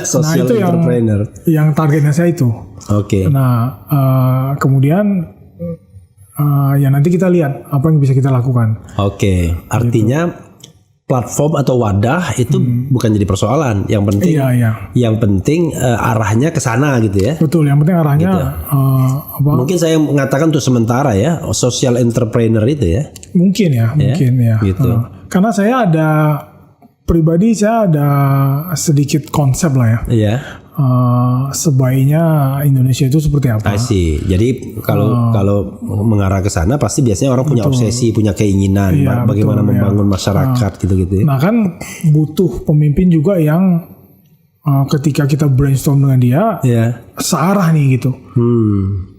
Social itu yang targetnya saya itu. Nah, kemudian ya nanti kita lihat apa yang bisa kita lakukan. Artinya platform atau wadah itu bukan jadi persoalan. Yang penting, yang penting arahnya ke sana gitu ya. Betul. Yang penting arahnya. Gitu. Mungkin saya mengatakan untuk sementara ya, social entrepreneur itu ya. Mungkin ya. Gitu. Karena saya ada pribadi, saya ada sedikit konsep lah ya. sebaiknya Indonesia itu seperti apa. I see. Jadi kalau mengarah ke sana pasti biasanya orang punya obsesi, punya keinginan bagaimana membangun masyarakat gitu-gitu. Nah kan butuh pemimpin juga yang ketika kita brainstorm dengan dia searah nih gitu.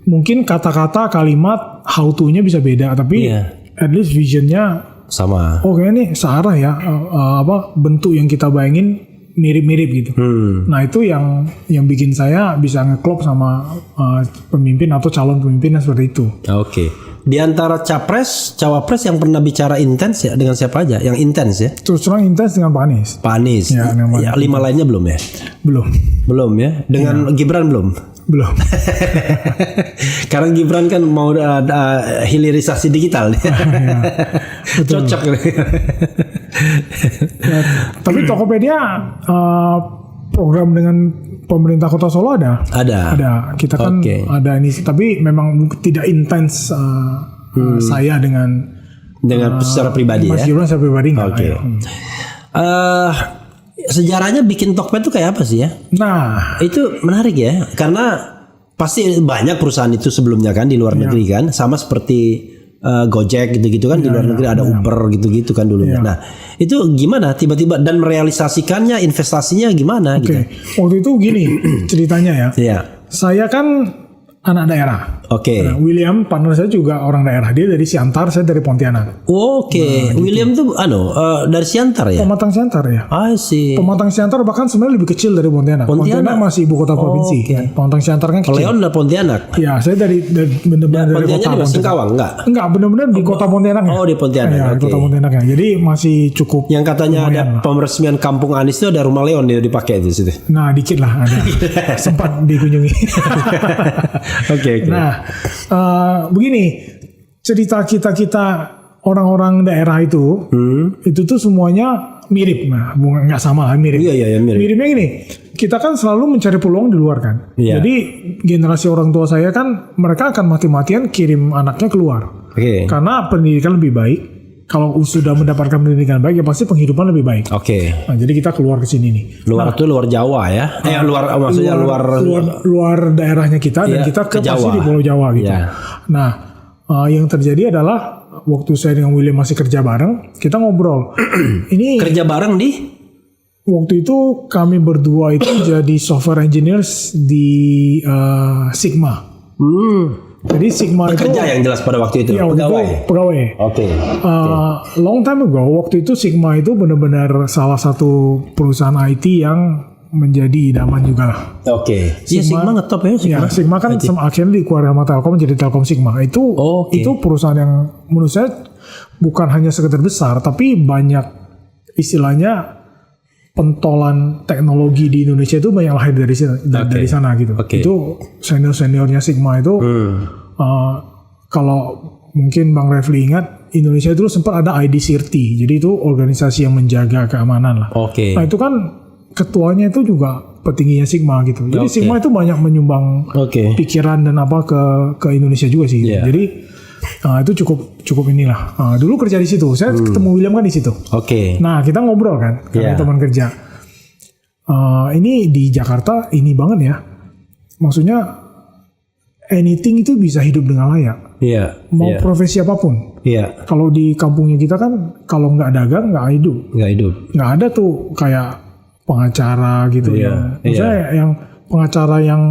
Mungkin kata-kata, kalimat, how to-nya bisa beda, tapi at least visionnya sama. Oke nih searah ya, bentuk yang kita bayangin mirip-mirip gitu. Nah itu yang bikin saya bisa ngeklop sama pemimpin atau calon pemimpin yang seperti itu. Oke. Di antara capres, cawapres yang pernah bicara intens ya dengan siapa aja? Yang intens ya? Terus terang intens dengan Pak Anies. Pak Anies. Ya, 5 lainnya belum ya? Belum ya? Dengan Gibran belum? Belum. Karena Gibran kan mau ada hilirisasi digital. Cocok. Tapi Tokopedia program dengan pemerintah Kota Solo ada. Kita kan ada ini, tapi memang tidak intens saya dengan secara pribadi Mas Gibran secara pribadi enggak. Sejarahnya bikin Tokped itu kayak apa sih ya? Nah, itu menarik ya, karena pasti banyak perusahaan itu sebelumnya kan di luar negeri kan, sama seperti Gojek gitu-gitu kan di luar negeri ada Uber gitu-gitu kan dulunya. Nah, itu gimana tiba-tiba dan merealisasikannya, investasinya gimana gitu? Waktu itu gini ceritanya ya. Saya kan anak daerah. Nah, William partner saya juga orang daerah. Dia dari Siantar, saya dari Pontianak. William tuh dari Siantar ya? Pematang Siantar ya. I see. Pematang Siantar bahkan sebenarnya lebih kecil dari Pontianak. Pontianak masih ibu kota provinsi. Pematang Siantar kan kecil. Leon udah Pontianak. Ya, saya dari benar-benar dari kota. Pontianak di Singkawang enggak, benar-benar di kota Pontianak. Di Pontianak. Ya, di kota Pontianak ya. Jadi masih cukup. Yang katanya ada peresmian Kampung Anies itu ada rumah Leon dia dipakai itu situ. Nah, dikit lah ada. Sempat dikunjungi. Nah, begini cerita kita orang-orang daerah itu tuh semuanya mirip, nggak sama lah, mirip. Iya, mirip. Miripnya gini, kita kan selalu mencari peluang di luar kan. Jadi generasi orang tua saya kan mereka akan mati-matian kirim anaknya keluar, karena pendidikan lebih baik. Kalau sudah mendapatkan pendidikan baik ya pasti penghidupan lebih baik. Nah, jadi kita keluar ke sini nih. Luar Jawa ya? Maksudnya luar daerahnya kita dan kita ke pasti di Pulau Jawa gitu. Nah, yang terjadi adalah waktu saya dengan William masih kerja bareng, kita ngobrol. Ini kerja bareng di? Waktu itu kami berdua itu jadi software engineers di Sigma. Jadi Sigma itu kerja yang jelas pada waktu itu. Iya, pegawai. Long time ago, waktu itu Sigma itu benar-benar salah satu perusahaan IT yang menjadi idaman juga lah. Sigma ngetop ya. Sigma kan akhirnya dikeluarkan sama Telkom jadi Telkom Sigma. Itu perusahaan yang menurut saya bukan hanya sekedar besar, tapi banyak istilahnya pentolan teknologi di Indonesia itu banyak lahir dari sana gitu. Itu seniornya Sigma itu kalau mungkin Bang Refli ingat, Indonesia itu sempat ada ID Sirti. Jadi itu organisasi yang menjaga keamanan lah. Nah itu kan ketuanya itu juga petingginya Sigma gitu. Jadi Sigma itu banyak menyumbang pikiran dan apa ke Indonesia juga sih. Jadi itu cukup inilah. Dulu kerja di situ. Saya ketemu William kan di situ. Nah kita ngobrol kan, karena teman kerja. Ini di Jakarta ini banget ya. Maksudnya anything itu bisa hidup dengan layak. Mau profesi apapun. Kalau di kampungnya kita kan kalau nggak dagang nggak hidup. Nggak ada tuh kayak pengacara gitu ya. Maksudnya yang pengacara yang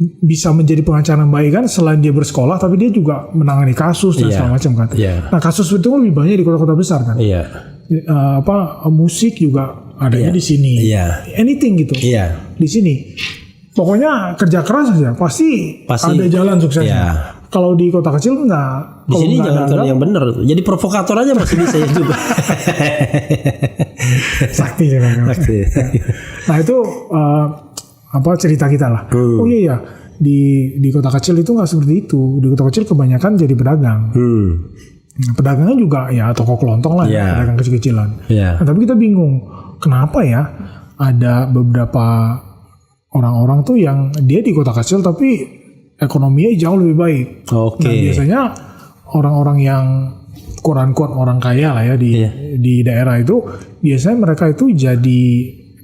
bisa menjadi pengacara yang baik kan selain dia bersekolah tapi dia juga menangani kasus dan segala macam kan. Nah kasus itu lebih banyak di kota-kota besar kan. Musik juga adanya di sini. Anything gitu. Di sini. Pokoknya kerja keras aja pasti ada jalan suksesnya. Kalau di kota kecil enggak. Di sini jangan yang benar. Jadi provokator aja masih bisa juga. Sakti. Nah itu cerita kita lah. Di kota kecil itu nggak seperti itu. Di kota kecil kebanyakan jadi pedagang. Pedagangnya juga ya toko kelontong lah, pedagang kecil-kecilan. Nah, tapi kita bingung kenapa ya ada beberapa orang-orang tuh yang dia di kota kecil tapi ekonominya jauh lebih baik. Nah, biasanya orang-orang yang quote-unquote orang kaya lah ya di daerah itu biasanya mereka itu jadi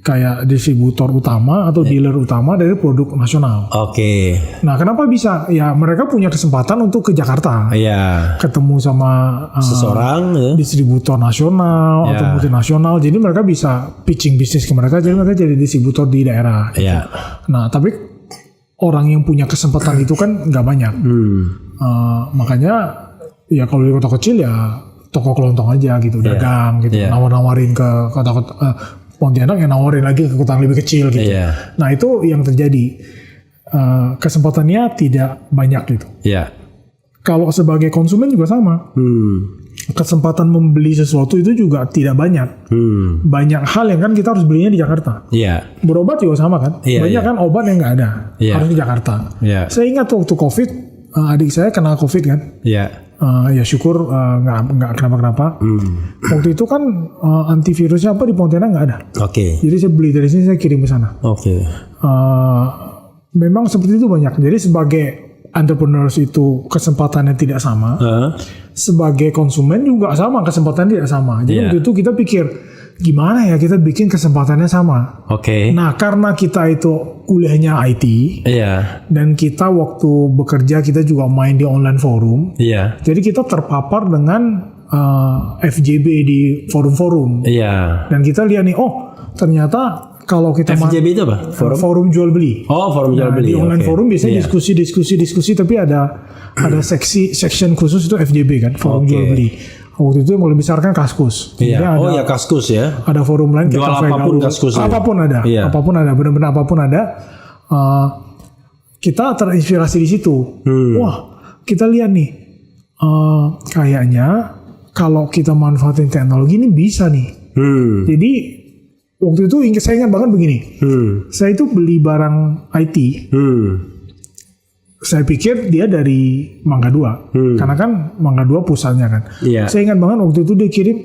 kayak distributor utama atau dealer utama dari produk nasional. Oke. Nah, kenapa bisa? Ya mereka punya kesempatan untuk ke Jakarta. Iya. Ketemu sama seseorang distributor nasional atau multinasional. Jadi mereka bisa pitching bisnis ke mereka. Jadi mereka jadi distributor di daerah. Iya. Nah, tapi orang yang punya kesempatan itu kan nggak banyak. Makanya ya kalau di kota kecil ya toko kelontong aja gitu, dagang gitu, nawar-nawarin ke kota-kota Pontianak, yang nawarin lagi ke kota yang lebih kecil gitu. Nah itu yang terjadi, kesempatannya tidak banyak gitu. Kalau sebagai konsumen juga sama, kesempatan membeli sesuatu itu juga tidak banyak. Banyak hal yang kan kita harus belinya di Jakarta. Berobat juga sama kan, banyak kan obat yang nggak ada, harus di Jakarta. Saya ingat waktu COVID, adik saya kena COVID kan. Ya syukur nggak kenapa-kenapa. Waktu itu kan antivirusnya apa di Pontianak nggak ada. Jadi saya beli dari sini, saya kirim ke sana. Memang seperti itu banyak. Jadi sebagai entrepreneurs itu kesempatannya tidak sama. Sebagai konsumen juga sama, kesempatannya tidak sama. Jadi waktu itu kita pikir gimana ya kita bikin kesempatannya sama. Nah karena kita itu kuliahnya IT, dan kita waktu bekerja kita juga main di online forum, jadi kita terpapar dengan FJB di forum-forum, dan kita lihat nih, oh ternyata kalau kita FJB itu apa? Forum jual beli. Forum jual beli. Di online forum biasanya diskusi, tapi ada section khusus itu FJB kan, forum jual beli. Waktu itu yang paling besar kan Kaskus. Kaskus ya. Ada forum lain. Jual apapun Kaskus. Apapun ada. Apapun ada. Benar-benar apapun ada. Kita terinspirasi di situ. Wah, kita lihat nih. Kayaknya kalau kita manfaatin teknologi ini bisa nih. Jadi waktu itu saya ingat banget begini. Saya itu beli barang IT. Saya pikir dia dari Mangga 2, karena kan Mangga 2 pusatnya kan. Saya ingat banget waktu itu dia kirim,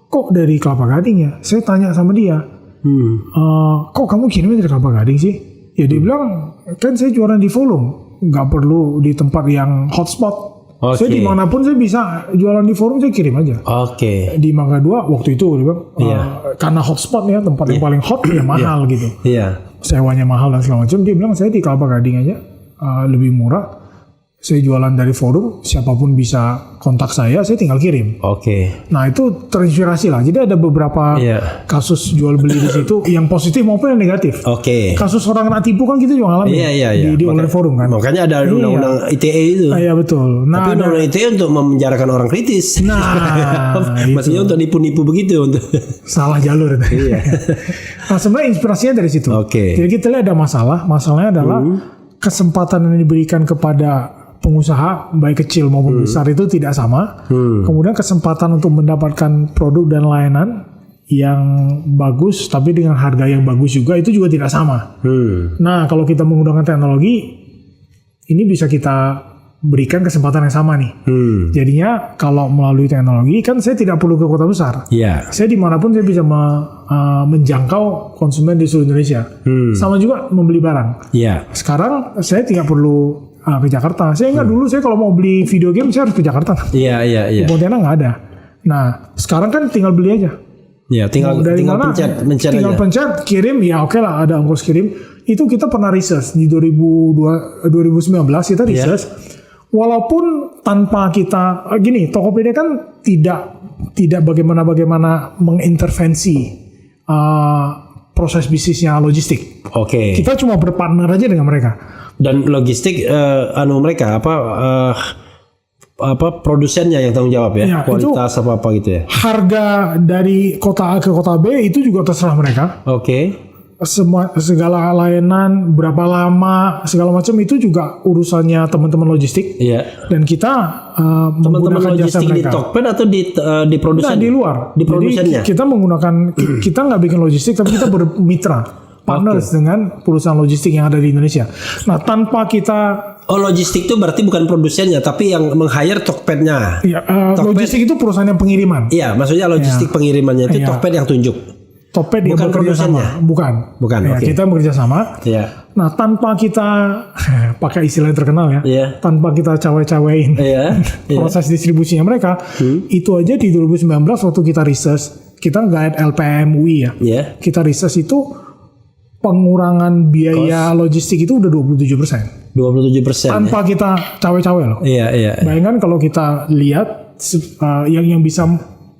kok dari Kelapa Gading ya? Saya tanya sama dia, kok kamu kirimnya dari Kelapa Gading sih? Ya dia bilang, kan saya jualan di forum, nggak perlu di tempat yang hotspot. Saya dimanapun saya bisa jualan di forum, saya kirim aja. Di Mangga 2 waktu itu dia bilang, karena hotspot ya, tempat yang paling hot ya mahal gitu. Sewanya mahal dan segala macam. Dia bilang saya di Kelapa Gading aja. Lebih murah, saya jualan dari forum, siapapun bisa kontak saya tinggal kirim. Nah itu terinspirasi lah. Jadi ada beberapa kasus jual beli di situ, yang positif maupun yang negatif. Kasus orang kena tipu kan kita juga ngalamin di online forum kan. Makanya ada undang-undang ITE itu. Iya betul. Nah, tapi undang-undang ITE untuk memenjarakan orang kritis. Maksudnya untuk nipu-nipu begitu, untuk salah jalur. Nah sebenarnya inspirasinya dari situ. Jadi kita lihat ada masalahnya adalah kesempatan yang diberikan kepada pengusaha baik kecil maupun besar itu tidak sama. Kemudian kesempatan untuk mendapatkan produk dan layanan yang bagus tapi dengan harga yang bagus juga itu juga tidak sama. Nah kalau kita menggunakan teknologi ini bisa kita berikan kesempatan yang sama nih. Jadinya kalau melalui teknologi kan saya tidak perlu ke kota besar. Saya dimanapun saya bisa menjangkau konsumen di seluruh Indonesia. Sama juga membeli barang. Sekarang saya tidak perlu ke Jakarta. Saya ingat dulu saya kalau mau beli video game saya harus ke Jakarta. Di Pontianak nggak ada. Nah sekarang kan tinggal beli aja. Tinggal pencet kirim, ya oke lah ada ongkos kirim. Itu kita pernah research di 2019 kita research. Walaupun tanpa kita gini, Tokopedia kan tidak bagaimana mengintervensi proses bisnisnya logistik. Kita cuma berpartner aja dengan mereka. Dan logistik mereka produsennya yang tanggung jawab ya, kualitas apa gitu ya. Harga dari kota A ke kota B itu juga terserah mereka. Segala layanan berapa lama segala macam itu juga urusannya teman-teman logistik. Dan kita menggunakan jasa mereka. Di Tokped atau di produsen? Nah, di luar. Di produsennya. Jadi kita menggunakan kita nggak bikin logistik tapi kita bermitra partners dengan perusahaan logistik yang ada di Indonesia. Nah tanpa kita logistik itu berarti bukan produsennya tapi yang meng-hire Tokpednya. Logistik itu perusahaan yang pengiriman. Maksudnya logistik pengirimannya itu Tokped yang tunjuk. Tokped yang bekerja sama, bukan. Kita bekerja sama. Nah, tanpa kita pakai istilah yang terkenal ya, tanpa kita cawe-cawein proses distribusinya mereka, itu aja di 2019 waktu kita research, kita guide LPM UI ya. Kita research itu pengurangan biaya logistik itu udah 27%. 27%. Tanpa kita cawe-cawe loh. Iya. Bayangkan kalau kita lihat yang bisa,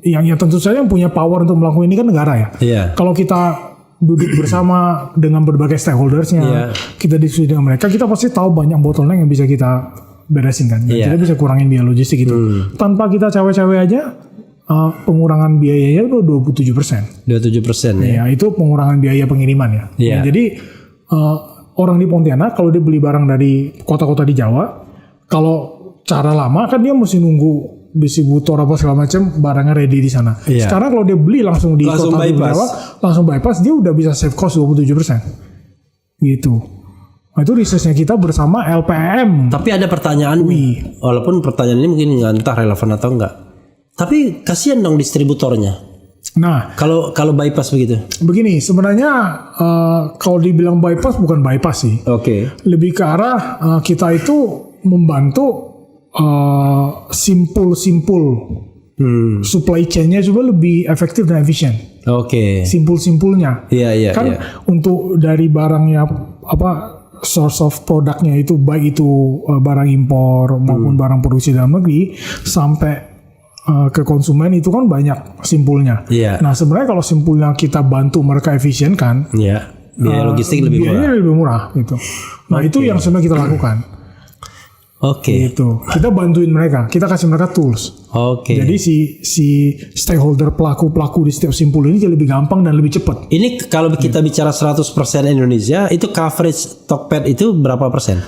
yang tentu saja yang punya power untuk melakukan ini kan negara ya. Iya. Kalau kita duduk bersama dengan berbagai stakeholdersnya, kita diskusi dengan mereka, kita pasti tahu banyak bottleneck yang bisa kita beresin kan. Kita bisa kurangin biaya logistik itu. Tanpa kita cawe-cawe aja, pengurangan biayanya itu 27%. 27% ya. Itu pengurangan biaya pengiriman ya. Nah, jadi orang di Pontianak kalau dia beli barang dari kota-kota di Jawa, kalau cara lama kan dia mesti nunggu distributor apa segala macam barangnya ready di sana. Sekarang kalau dia beli langsung di kota di Jawa, langsung bypass, dia udah bisa save cost 27%. Gitu. Nah, itu risetnya kita bersama LPM. Tapi ada pertanyaan, walaupun pertanyaan ini mungkin entah relevan atau enggak. Tapi kasihan dong distributornya. Nah, kalau bypass begitu. Begini, sebenarnya kalau dibilang bypass bukan bypass sih. Lebih ke arah kita itu membantu simpul supply chain-nya juga lebih efektif dan efisien. Simpul-simpulnya. Kan untuk dari barangnya source of produknya itu baik itu barang impor maupun barang produksi dalam negeri sampai ke konsumen itu kan banyak simpulnya. Nah, sebenarnya kalau simpulnya kita bantu mereka efisienkan, biaya logistik biayanya lebih murah gitu. Nah, itu yang sebenarnya kita lakukan. Gitu. Kita bantuin mereka, kita kasih mereka tools. Jadi si stakeholder pelaku di setiap simpul ini jadi lebih gampang dan lebih cepat. Ini kalau kita bicara 100% Indonesia, itu coverage Tokped itu berapa persen?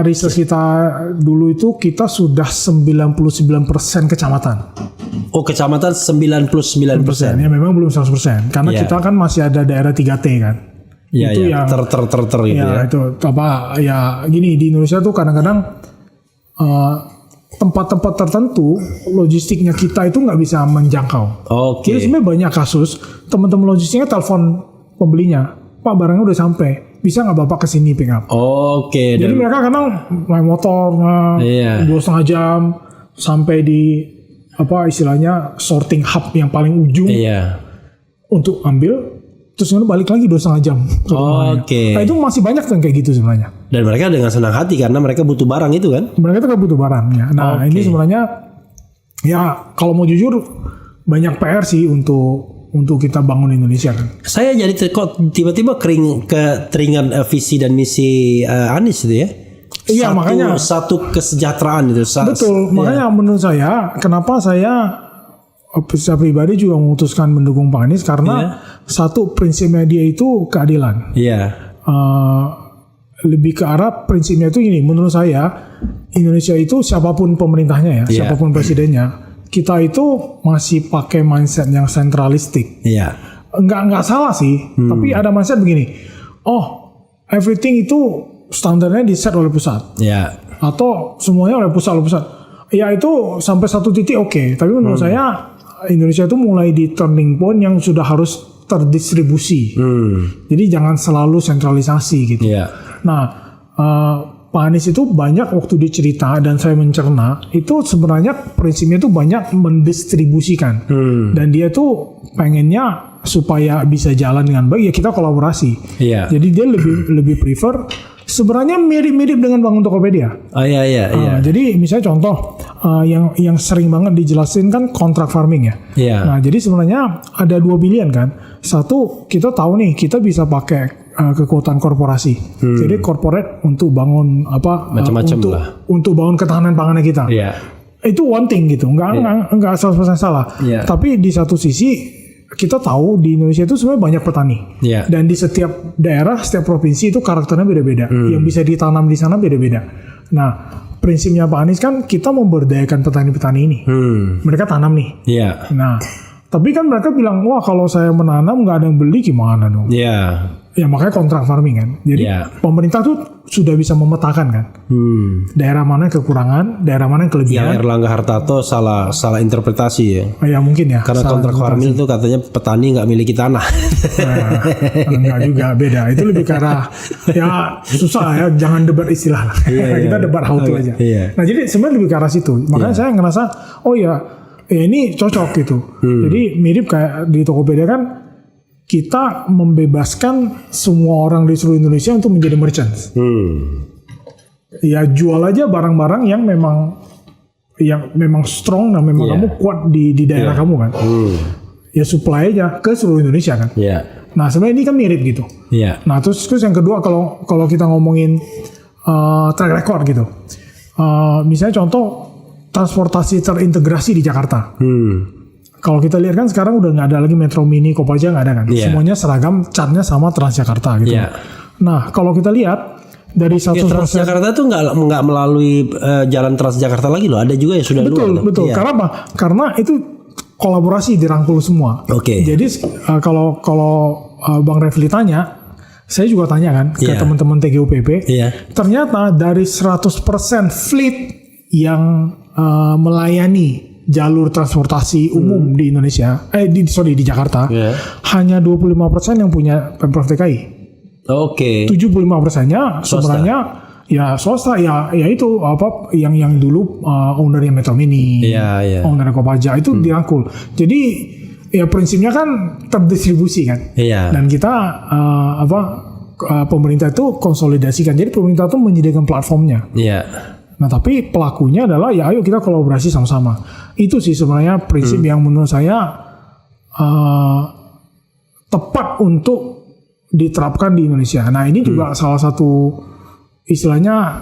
Research kita dulu itu kita sudah 99% kecamatan. Kecamatan 99%. Ya memang belum 100%. Karena kita kan masih ada daerah 3T kan. Itu yang gitu ya. Itu gini di Indonesia tuh kadang-kadang tempat-tempat tertentu logistiknya kita itu nggak bisa menjangkau. Jadi sebenarnya banyak kasus teman-teman logistiknya telepon pembelinya, Pak barangnya udah sampai, bisa nggak Bapak kesini pick up? Jadi mereka kadang naik motor 2,5 jam sampai di istilahnya sorting hub yang paling ujung untuk ambil. Terus balik lagi 2,5 jam. Nah, itu masih banyak yang kayak gitu sebenarnya. Dan mereka dengan senang hati karena mereka butuh barang itu kan? Mereka tuh butuh barang ya. Nah ini sebenarnya ya kalau mau jujur banyak PR sih untuk kita bangun Indonesia kan. Saya jadi kok tiba-tiba teringat visi dan misi Anies itu ya? Iya makanya satu kesejahteraan itu. Betul. Makanya menurut saya kenapa saya pribadi juga memutuskan mendukung Pak Anies karena satu prinsipnya dia itu keadilan. Lebih ke arah prinsipnya itu gini, menurut saya Indonesia itu siapapun pemerintahnya siapapun presidennya, kita itu masih pakai mindset yang sentralistik. Enggak salah sih, tapi ada mindset begini. Everything itu standarnya di set oleh pusat. Atau semuanya oleh pusat. Ya itu sampai satu titik tapi menurut saya Indonesia itu mulai di turning point yang sudah harus terdistribusi. Jadi jangan selalu sentralisasi gitu. Nah, Pak Anies itu banyak waktu dicerita dan saya mencerna itu sebenarnya prinsipnya itu banyak mendistribusikan. Dan dia tuh pengennya supaya bisa jalan dengan baik ya kita kolaborasi. Jadi dia lebih prefer sebenarnya mirip-mirip dengan bangun Tokopedia. Jadi misalnya contoh yang sering banget dijelasin kan kontrak farming ya. Nah jadi sebenarnya ada dua pilihan kan. Satu kita tahu nih kita bisa pakai kekuatan korporasi. Jadi corporate untuk bangun macam-macam untuk bangun ketahanan pangannya kita. Itu one thing gitu. Enggak 100% salah. Tapi di satu sisi kita tahu di Indonesia itu sebenarnya banyak petani dan di setiap daerah, setiap provinsi itu karakternya beda-beda. Yang bisa ditanam di sana beda-beda. Nah, prinsipnya Pak Anies kan kita memberdayakan petani-petani ini. Mereka tanam nih. Nah, tapi kan mereka bilang, wah kalau saya menanam nggak ada yang beli gimana dong? Ya makanya kontrak farming kan. Jadi pemerintah tuh sudah bisa memetakan kan. Daerah mana yang kekurangan, daerah mana yang kelebihan. Erlangga Hartarto salah interpretasi ya. Ya mungkin ya. Karena kontrak farming itu katanya petani nggak miliki tanah. Enggak juga, beda. Itu lebih ke arah ya susah ya, jangan debat istilah lah. Kita debat how to aja. Nah jadi sebenarnya lebih ke arah situ. Makanya saya ngerasa, oh ya ya ini cocok gitu. Jadi mirip kayak di Tokopedia kan kita membebaskan semua orang di seluruh Indonesia untuk menjadi merchants. Ya jual aja barang-barang yang memang strong dan memang kamu kuat di daerah kamu kan. Ya supply aja ke seluruh Indonesia kan. Nah sebenarnya ini kan mirip gitu. Nah terus yang kedua kalau kita ngomongin track record gitu. Misalnya contoh transportasi terintegrasi di Jakarta. Kalau kita lihat kan sekarang udah nggak ada lagi Metro Mini, Kopaja nggak ada kan. Semuanya seragam, catnya sama Transjakarta gitu. Nah kalau kita lihat dari 100% Transjakarta tuh nggak melalui jalan Transjakarta lagi loh. Ada juga yang sudah betul. Karena apa? Karena itu kolaborasi dirangkul semua. Jadi kalau Bang Refli tanya, saya juga tanya kan ke teman-teman TGUPP. Ternyata dari 100% fleet yang melayani jalur transportasi umum di Indonesia, di Jakarta, hanya 25% yang punya Pemprov DKI. 75%-nya sebenarnya ya swasta, ya itu yang dulu ownernya Metro Mini, ownernya Kopaja itu dirangkul. Jadi ya prinsipnya kan terdistribusi kan. Dan kita pemerintah itu konsolidasikan. Jadi pemerintah itu menyediakan platformnya. Nah tapi pelakunya adalah ya ayo kita kolaborasi sama-sama. Itu sih sebenarnya prinsip yang menurut saya tepat untuk diterapkan di Indonesia. Nah ini juga salah satu istilahnya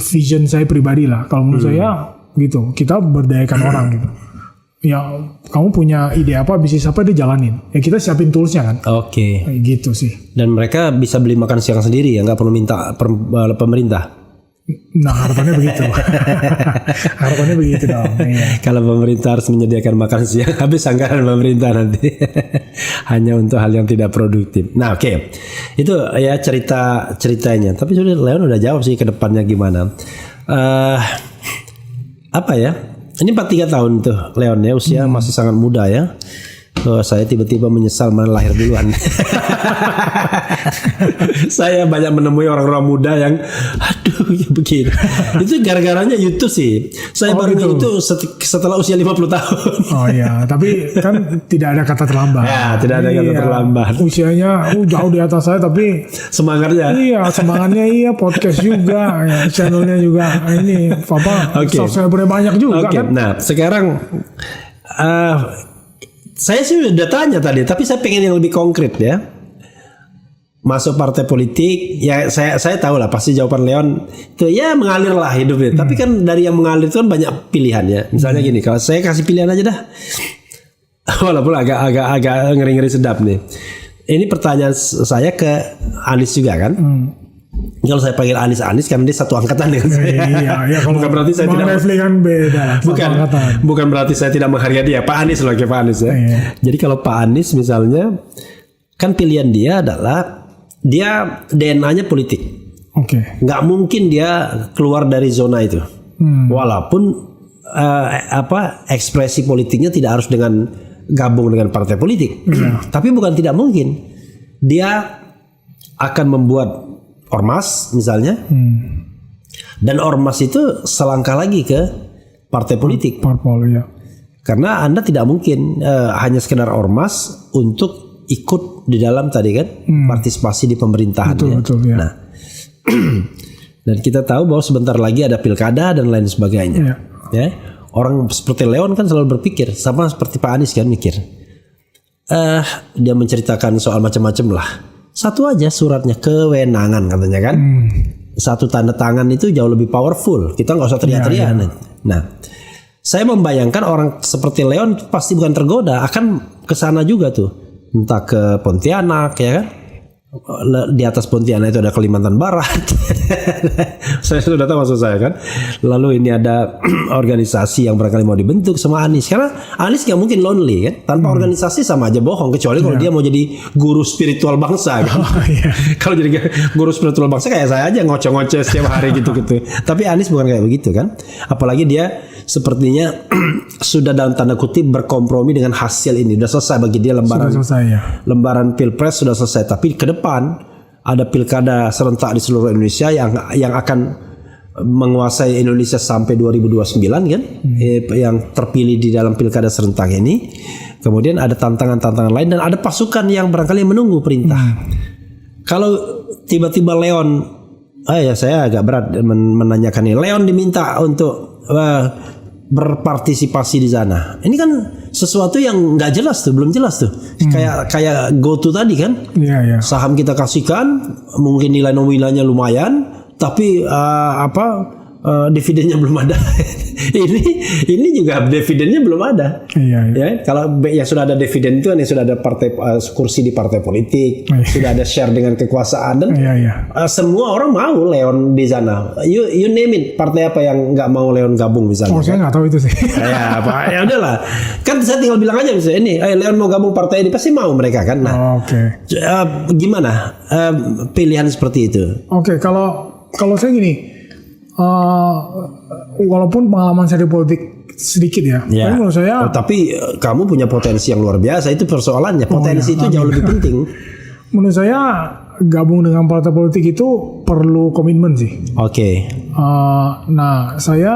vision saya pribadi lah. Kalau menurut saya gitu, kita berdayakan orang gitu. Ya kamu punya ide apa, bisnis apa, dia jalanin. Ya kita siapin toolsnya kan. Gitu sih. Dan mereka bisa beli makan siang sendiri ya, nggak perlu minta pemerintah. Nah harapannya begitu. Harapannya begitu dong. Kalau pemerintah harus menyediakan makan siang, habis anggaran pemerintah nanti. Hanya untuk hal yang tidak produktif. Nah itu ya ceritanya. Tapi sudah Leon udah jawab sih ke depannya gimana. Apa ya? Ini 43 tahun tuh Leon ya, usia masih sangat muda ya. Saya tiba-tiba menyesal mana lahir duluan. Saya banyak menemui orang-orang muda yang aduh ya begini. Itu gara-garanya YouTube sih. Saya baru itu setelah usia 50 tahun. Oh iya, tapi kan tidak ada kata terlambat. Ya, tidak ada kata terlambat. Usianya jauh di atas saya tapi semangatnya. Iya, semangatnya podcast juga, ya, channelnya juga ini subscribernya banyak juga kan. Nah, sekarang saya sih udah tanya tadi, tapi saya pengen yang lebih konkret ya. Masuk partai politik, ya saya tahu lah pasti jawaban Leon itu ya mengalir lah hidupnya. Tapi kan dari yang mengalir itu kan banyak pilihan ya. Misalnya gini, kalau saya kasih pilihan aja dah. Walaupun agak ngeri-ngeri sedap nih. Ini pertanyaan saya ke Anies juga kan. Kalau saya panggil Anies karena dia satu angkatan dengan saya. Iya, kalau bukan berarti saya tidak kan beda. Bukan berarti saya tidak menghargai dia. Pak Anies loh, Pak Anies ya. Jadi kalau Pak Anies misalnya kan pilihan dia adalah dia DNA-nya politik. Nggak mungkin dia keluar dari zona itu. Walaupun ekspresi politiknya tidak harus dengan gabung dengan partai politik. Tapi bukan tidak mungkin dia akan membuat ormas misalnya, dan ormas itu selangkah lagi ke partai politik. Karena Anda tidak mungkin hanya sekedar ormas untuk ikut di dalam tadi kan partisipasi di pemerintahan. Betul, ya. Nah, dan kita tahu bahwa sebentar lagi ada pilkada dan lain sebagainya. Ya, orang seperti Leon kan selalu berpikir sama seperti Pak Anies kan mikir. Dia menceritakan soal macam-macam lah. Satu aja suratnya, kewenangan katanya kan. Satu tanda tangan itu jauh lebih powerful. Kita nggak usah teriak-teriak. Nah, saya membayangkan orang seperti Leon pasti bukan tergoda, akan ke sana juga tuh. Entah ke Pontianak ya kan. Di atas Pontianak itu ada Kalimantan Barat. Saya sudah tahu maksud saya kan. Lalu ini ada organisasi yang barangkali mau dibentuk sama Anies. Karena Anies gak mungkin lonely kan. Tanpa organisasi sama aja bohong. Kecuali kalau dia mau jadi guru spiritual bangsa kan. Kalau jadi guru spiritual bangsa kayak saya aja ngoceh-ngoceh setiap hari gitu-gitu. Tapi Anies bukan kayak begitu kan. Apalagi dia sepertinya sudah dalam tanda kutip berkompromi dengan hasil ini. Sudah selesai bagi dia lembaran pilpres sudah selesai. Tapi ke depan ada pilkada serentak di seluruh Indonesia yang akan menguasai Indonesia sampai 2029 kan, yang terpilih di dalam pilkada serentak ini. Kemudian ada tantangan-tantangan lain dan ada pasukan yang barangkali menunggu perintah. Kalau tiba-tiba Leon, saya agak berat menanyakan ini. Leon diminta untuk berpartisipasi di sana. Ini kan sesuatu yang nggak jelas tuh, belum jelas tuh. Kayak GoTo tadi kan. Saham kita kasihkan, mungkin nilai nominalnya lumayan, tapi dividennya belum ada. ini juga dividennya belum ada. Ya, kalau yang sudah ada dividen itu yang sudah ada partai kursi di partai politik, sudah ada share dengan kekuasaan dan semua orang mau Leon di sana. You name it, partai apa yang nggak mau Leon gabung misalnya? Saya nggak tahu itu sih. Ya udahlah. Kan saya tinggal bilang aja misalnya ini, Leon mau gabung partai ini pasti mau mereka kan. Nah, gimana pilihan seperti itu? Kalau saya gini. Walaupun pengalaman saya di politik sedikit tapi menurut saya. Tapi kamu punya potensi yang luar biasa, itu persoalannya. Potensi itu jauh lebih penting. Menurut saya gabung dengan partai politik itu perlu komitmen sih. Nah, saya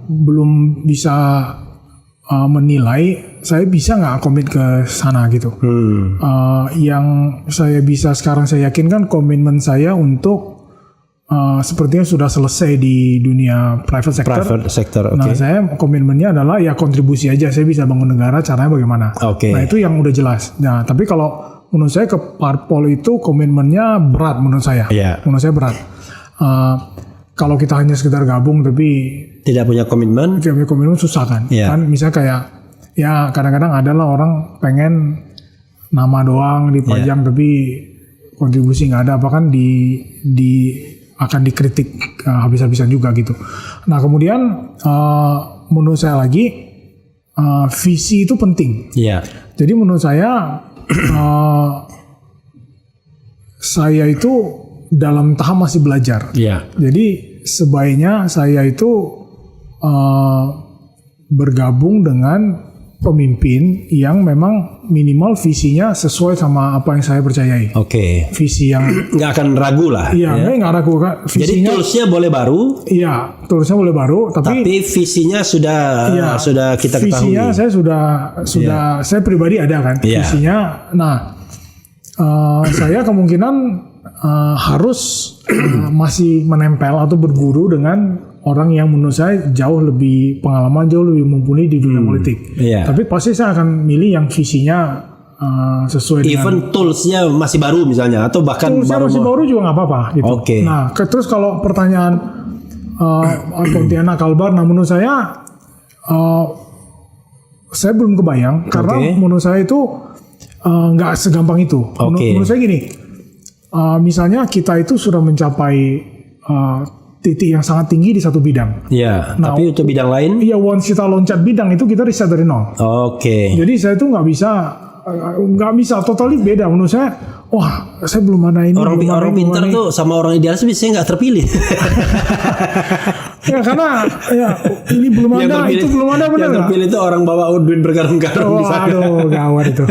belum bisa menilai saya bisa nggak komit ke sana gitu. Yang saya bisa sekarang saya yakinkan komitmen saya untuk sepertinya sudah selesai di dunia private sector. Nah, saya komitmennya adalah ya kontribusi aja. Saya bisa bangun negara, caranya bagaimana. Nah, itu yang udah jelas. Nah, tapi kalau menurut saya ke parpol itu komitmennya berat menurut saya. Menurut saya berat. Kalau kita hanya sekedar gabung tapi tidak punya komitmen susah kan. Kan misalnya kayak kadang-kadang adalah orang pengen nama doang dipajang tapi kontribusi nggak ada, bahkan akan dikritik habis-habisan juga gitu. Nah, kemudian menurut saya lagi visi itu penting. Jadi menurut saya saya itu dalam tahap masih belajar. Jadi sebaiknya saya itu bergabung dengan pemimpin yang memang minimal visinya sesuai sama apa yang saya percayai. Visi yang nggak akan ragu lah. Nggak ragu kan. Jadi toolsnya boleh baru. Toolsnya boleh baru, tapi visinya sudah kita ketahui. Visinya saya sudah saya pribadi ada kan visinya. Nah, saya kemungkinan harus masih menempel atau berguru dengan orang yang menurut saya jauh lebih pengalaman, jauh lebih mumpuni di dunia politik. Tapi pasti saya akan milih yang visinya sesuai dengan. Even toolsnya masih baru misalnya, atau bahkan masih baru juga nggak apa-apa gitu. Nah, terus kalau pertanyaan Pontianak Kalbar, nah menurut saya belum kebayang karena menurut saya itu nggak segampang itu. Menurut saya gini, misalnya kita itu sudah mencapai titik yang sangat tinggi di satu bidang. Nah, tapi untuk bidang lain? Once kita loncat bidang itu kita riset dari nol. Jadi saya itu nggak bisa totally beda menurut saya. Wah, saya belum ada ini. Orang pintar tuh sama orang idealis biasanya nggak terpilih. Karena ini belum ada, itu belum ada, benar nggak? Yang terpilih itu orang bawa duit bergarung-garung. Aduh, gawat itu.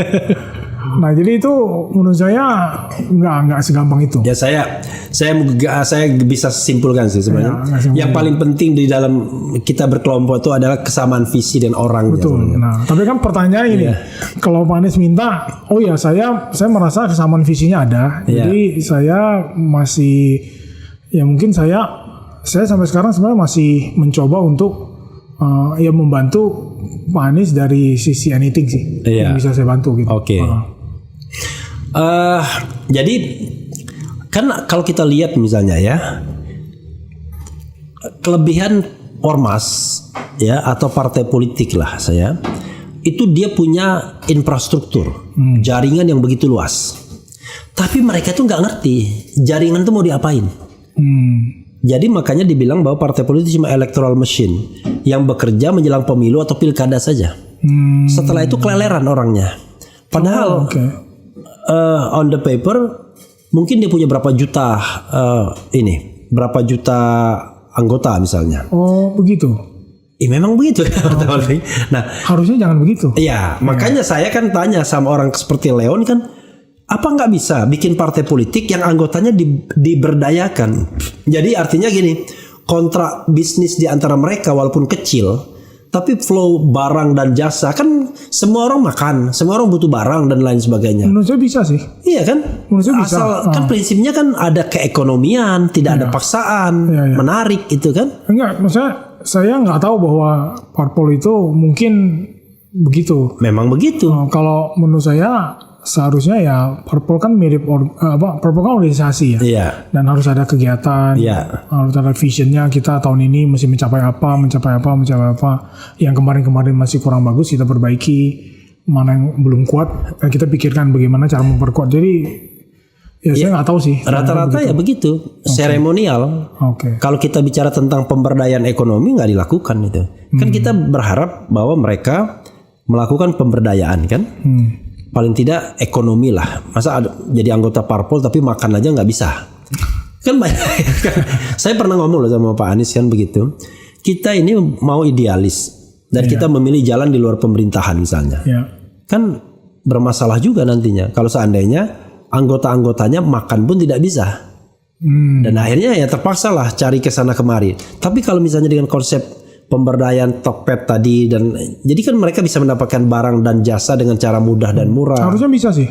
Nah, jadi itu menurut saya nggak segampang itu. Saya bisa simpulkan sih sebenarnya. Yang paling penting di dalam kita berkelompok itu adalah kesamaan visi dan orang. Betul. Nah, tapi kan pertanyaan ini, kalau Pak Anies minta, saya merasa kesamaan visinya ada. Jadi saya masih, mungkin saya sampai sekarang sebenarnya masih mencoba untuk membantu Pak Anies dari sisi anything sih, yang bisa saya bantu gitu. Jadi kan kalau kita lihat misalnya kelebihan ormas atau partai politik lah itu dia punya infrastruktur, jaringan yang begitu luas. Tapi mereka tuh nggak ngerti jaringan itu mau diapain. Jadi makanya dibilang bahwa partai politik cuma electoral machine yang bekerja menjelang pemilu atau pilkada saja. Setelah itu keleleran orangnya. Padahal on the paper mungkin dia punya berapa juta anggota misalnya. Oh, begitu. Memang begitu. Nah, harusnya jangan begitu. Makanya saya kan tanya sama orang seperti Leon kan, apa nggak bisa bikin partai politik yang anggotanya diberdayakan? Jadi artinya gini, kontrak bisnis di antara mereka walaupun kecil, tapi flow barang dan jasa kan semua orang makan, semua orang butuh barang dan lain sebagainya. Menurut saya bisa sih. Iya kan? Menurut saya bisa. Asal kan prinsipnya kan ada keekonomian, tidak ada paksaan, menarik itu kan? Enggak, maksudnya saya nggak tahu bahwa parpol itu mungkin begitu. Memang begitu. Kalau menurut saya seharusnya ya parpol kan mirip parpol kan organisasi ya. Iya. Dan harus ada kegiatan. Iya. Harus ada visionnya, kita tahun ini mesti mencapai apa. Yang kemarin masih kurang bagus kita perbaiki, mana yang belum kuat kita pikirkan bagaimana cara memperkuat. Jadi saya nggak tahu sih. Rata-rata ya begitu. Seremonial. Kalau kita bicara tentang pemberdayaan ekonomi nggak dilakukan itu. Kan kita berharap bahwa mereka melakukan pemberdayaan kan. Paling tidak ekonomi lah. Masa jadi anggota parpol tapi makan aja nggak bisa. Kan banyak. Saya pernah ngomong loh sama Pak Anies kan begitu. Kita ini mau idealis dan kita memilih jalan di luar pemerintahan misalnya. Kan bermasalah juga nantinya kalau seandainya anggota-anggotanya makan pun tidak bisa. Dan akhirnya ya terpaksa lah cari ke sana kemari. Tapi kalau misalnya dengan konsep pemberdayaan Tokped tadi dan jadi kan mereka bisa mendapatkan barang dan jasa dengan cara mudah dan murah. Harusnya bisa sih.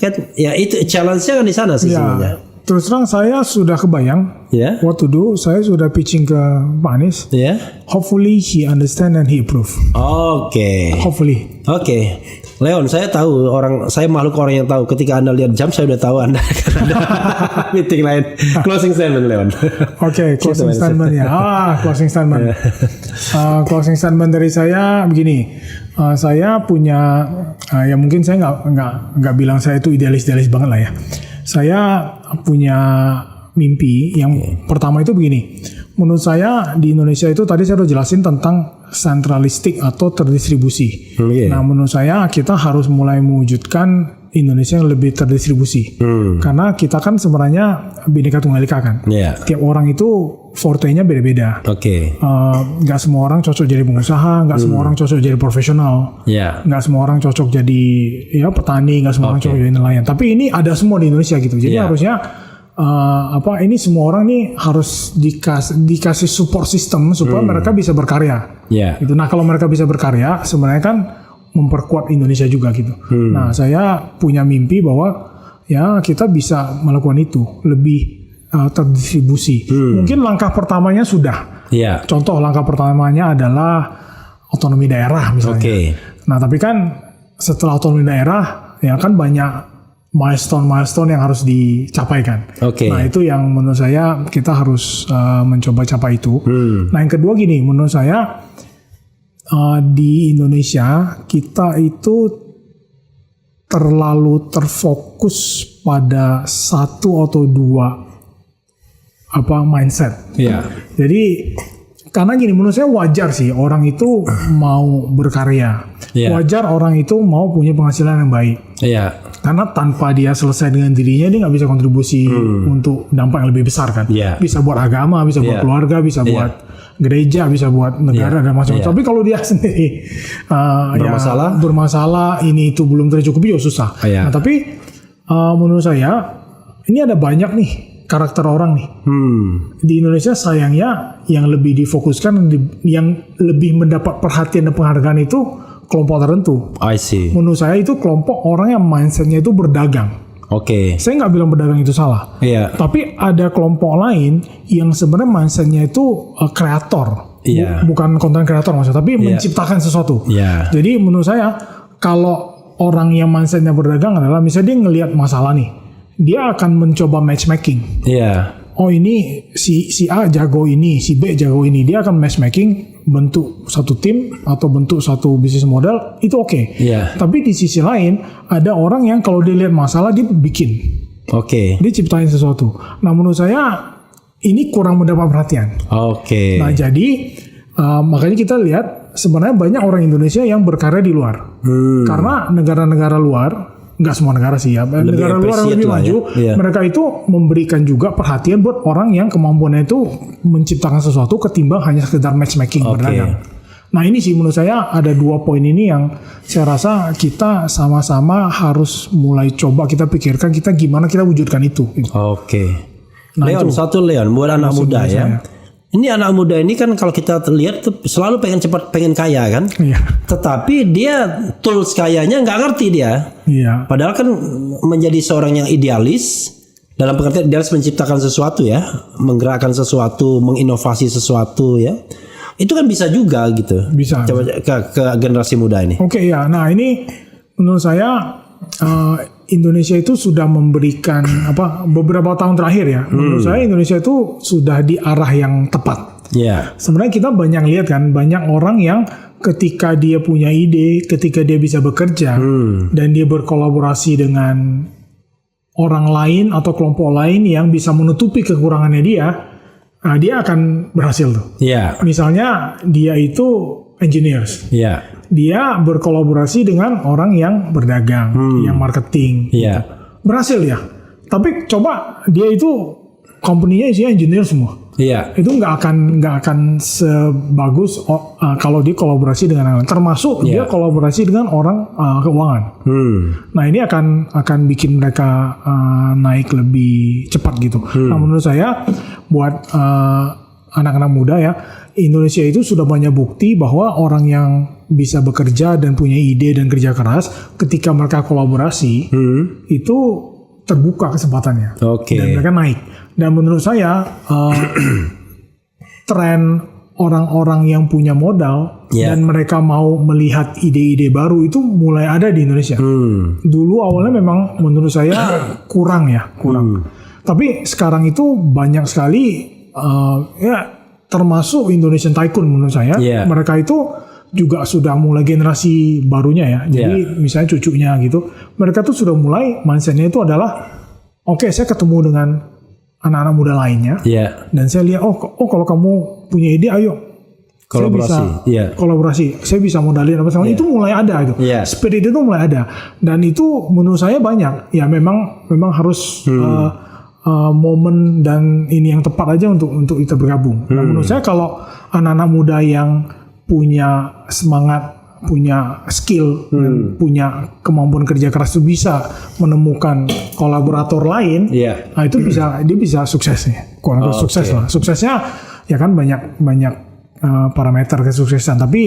Kan ya itu challenge-nya kan di sana sih sebenarnya. Terus terang saya sudah kebayang what to do. Saya sudah pitching ke Pak Anies. Hopefully he understand and he approve. Hopefully. Leon, saya tahu saya makhluk orang yang tahu. Ketika Anda lihat jam, saya udah tahu Anda akan ada meeting lain. Closing statement, Leon. Closing statement ya. Closing statement. Closing statement dari saya begini. Saya punya, ya mungkin saya nggak bilang saya itu idealis banget lah ya. Saya punya mimpi yang pertama itu begini. Menurut saya di Indonesia itu tadi saya udah jelasin tentang sentralistik atau terdistribusi. Nah menurut saya kita harus mulai mewujudkan Indonesia yang lebih terdistribusi. Karena kita kan sebenarnya Bhinneka Tunggal Ika kan. Tiap orang itu forte-nya beda-beda. Gak semua orang cocok jadi pengusaha, gak semua orang cocok jadi profesional, gak semua orang cocok jadi petani, gak semua orang cocok jadi nelayan. Tapi ini ada semua di Indonesia gitu. Jadi harusnya ini semua orang nih harus dikasih support system supaya mereka bisa berkarya. Gitu. Nah kalau mereka bisa berkarya, sebenarnya kan memperkuat Indonesia juga gitu. Nah saya punya mimpi bahwa ya kita bisa melakukan itu lebih terdistribusi. Mungkin langkah pertamanya sudah. Contoh langkah pertamanya adalah otonomi daerah misalnya. Nah tapi kan setelah otonomi daerah ya kan banyak milestone yang harus dicapaikan. Nah itu yang menurut saya kita harus mencoba capai itu. Nah yang kedua gini, menurut saya di Indonesia kita itu terlalu terfokus pada satu atau dua mindset. Jadi karena gini, menurut saya wajar sih orang itu mau berkarya. Wajar orang itu mau punya penghasilan yang baik. Karena tanpa dia selesai dengan dirinya, dia nggak bisa kontribusi untuk dampak yang lebih besar kan. Bisa buat agama, bisa buat keluarga, bisa buat gereja, bisa buat negara dan macam-macam. Tapi kalau dia sendiri bermasalah, ini itu belum tercukupi, ya susah. Nah tapi menurut saya ini ada banyak nih karakter orang nih. Di Indonesia sayangnya yang lebih difokuskan, yang lebih mendapat perhatian dan penghargaan itu kelompok tertentu. Menurut saya itu kelompok orang yang mindsetnya itu berdagang. Saya nggak bilang berdagang itu salah. Tapi ada kelompok lain yang sebenarnya mindsetnya itu kreator. Bukan konten kreator maksudnya, tapi menciptakan sesuatu. Jadi menurut saya kalau orang yang mindsetnya berdagang adalah misalnya dia ngelihat masalah nih, dia akan mencoba matchmaking. Oh ini si A jago ini, si B jago ini. Dia akan matchmaking, bentuk satu tim atau bentuk satu bisnis model, itu oke. Tapi di sisi lain ada orang yang kalau dia lihat masalah dia bikin. Dia ciptain sesuatu. Nah menurut saya ini kurang mendapat perhatian. Nah jadi makanya kita lihat sebenarnya banyak orang Indonesia yang berkarya di luar. Karena negara-negara luar, nggak semua negara sih ya, negara luar yang lebih maju, mereka itu memberikan juga perhatian buat orang yang kemampuannya itu menciptakan sesuatu ketimbang hanya sekedar matchmaking berdagang. Nah ini sih menurut saya ada dua poin ini yang saya rasa kita sama-sama harus mulai coba kita pikirkan gimana kita wujudkan itu. Nah, Leon, satu Leon buat anak muda ya. Ini anak muda ini kan kalau kita lihat tuh selalu pengen cepat, pengen kaya kan. Iya. Tetapi dia tools kayanya nggak ngerti dia. Iya. Padahal kan menjadi seorang yang idealis dalam pengertian idealis menciptakan sesuatu ya, menggerakkan sesuatu, menginovasi sesuatu ya. Itu kan bisa juga gitu. Bisa. Coba ke generasi muda ini. Oke ya. Nah ini menurut saya Indonesia itu sudah memberikan beberapa tahun terakhir ya. Menurut saya Indonesia itu sudah di arah yang tepat. Yeah. Sebenarnya kita banyak lihat kan, banyak orang yang ketika dia punya ide, ketika dia bisa bekerja dan dia berkolaborasi dengan orang lain atau kelompok lain yang bisa menutupi kekurangannya dia akan berhasil tuh. Yeah. Misalnya dia itu engineers. Yeah. Dia berkolaborasi dengan orang yang berdagang, yang marketing. Yeah. Gitu. Berhasil ya. Tapi coba dia itu company-nya isinya engineer semua. Iya. Itu nggak akan sebagus kalau dia kolaborasi dengan orang. Termasuk dia kolaborasi dengan orang keuangan. Nah ini akan bikin mereka naik lebih cepat gitu. Nah menurut saya buat anak-anak muda ya, Indonesia itu sudah banyak bukti bahwa orang yang bisa bekerja dan punya ide dan kerja keras, ketika mereka kolaborasi itu terbuka kesempatannya. Dan mereka naik. Dan menurut saya tren orang-orang yang punya modal dan mereka mau melihat ide-ide baru itu mulai ada di Indonesia. Dulu awalnya memang menurut saya kurang. Tapi sekarang itu banyak sekali termasuk Indonesian Tycoon menurut saya. Mereka itu juga sudah mulai generasi barunya ya. Jadi misalnya cucunya gitu. Mereka tuh sudah mulai mindsetnya itu adalah oke, saya ketemu dengan anak-anak muda lainnya. Dan saya lihat kalau kamu punya ide ayo kolaborasi. Kolaborasi. Saya bisa modalin apa sama itu mulai ada itu. Spirit itu mulai ada. Dan itu menurut saya banyak. Ya memang harus momen dan ini yang tepat aja untuk kita bergabung. Nah, menurut saya kalau anak-anak muda yang punya semangat, punya skill, dan punya kemampuan kerja keras itu bisa menemukan kolaborator lain, nah itu dia bisa sukses nih. Sukses lah. Suksesnya ya kan banyak parameter kesuksesan, tapi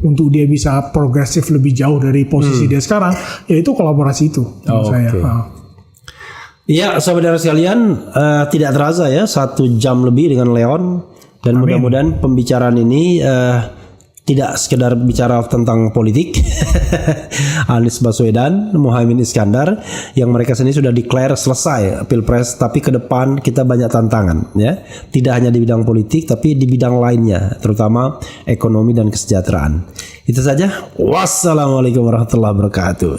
untuk dia bisa progresif lebih jauh dari posisi dia sekarang, yaitu kolaborasi itu menurut saya. Iya, saudara sekalian, tidak terasa ya 1 jam lebih dengan Leon, dan mudah-mudahan pembicaraan ini tidak sekedar bicara tentang politik. Anies Baswedan, Muhaimin Iskandar, yang mereka sendiri sudah declare selesai Pilpres, tapi ke depan kita banyak tantangan ya. Tidak hanya di bidang politik tapi di bidang lainnya, terutama ekonomi dan kesejahteraan. Itu saja. Wassalamualaikum warahmatullahi wabarakatuh.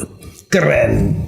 Keren.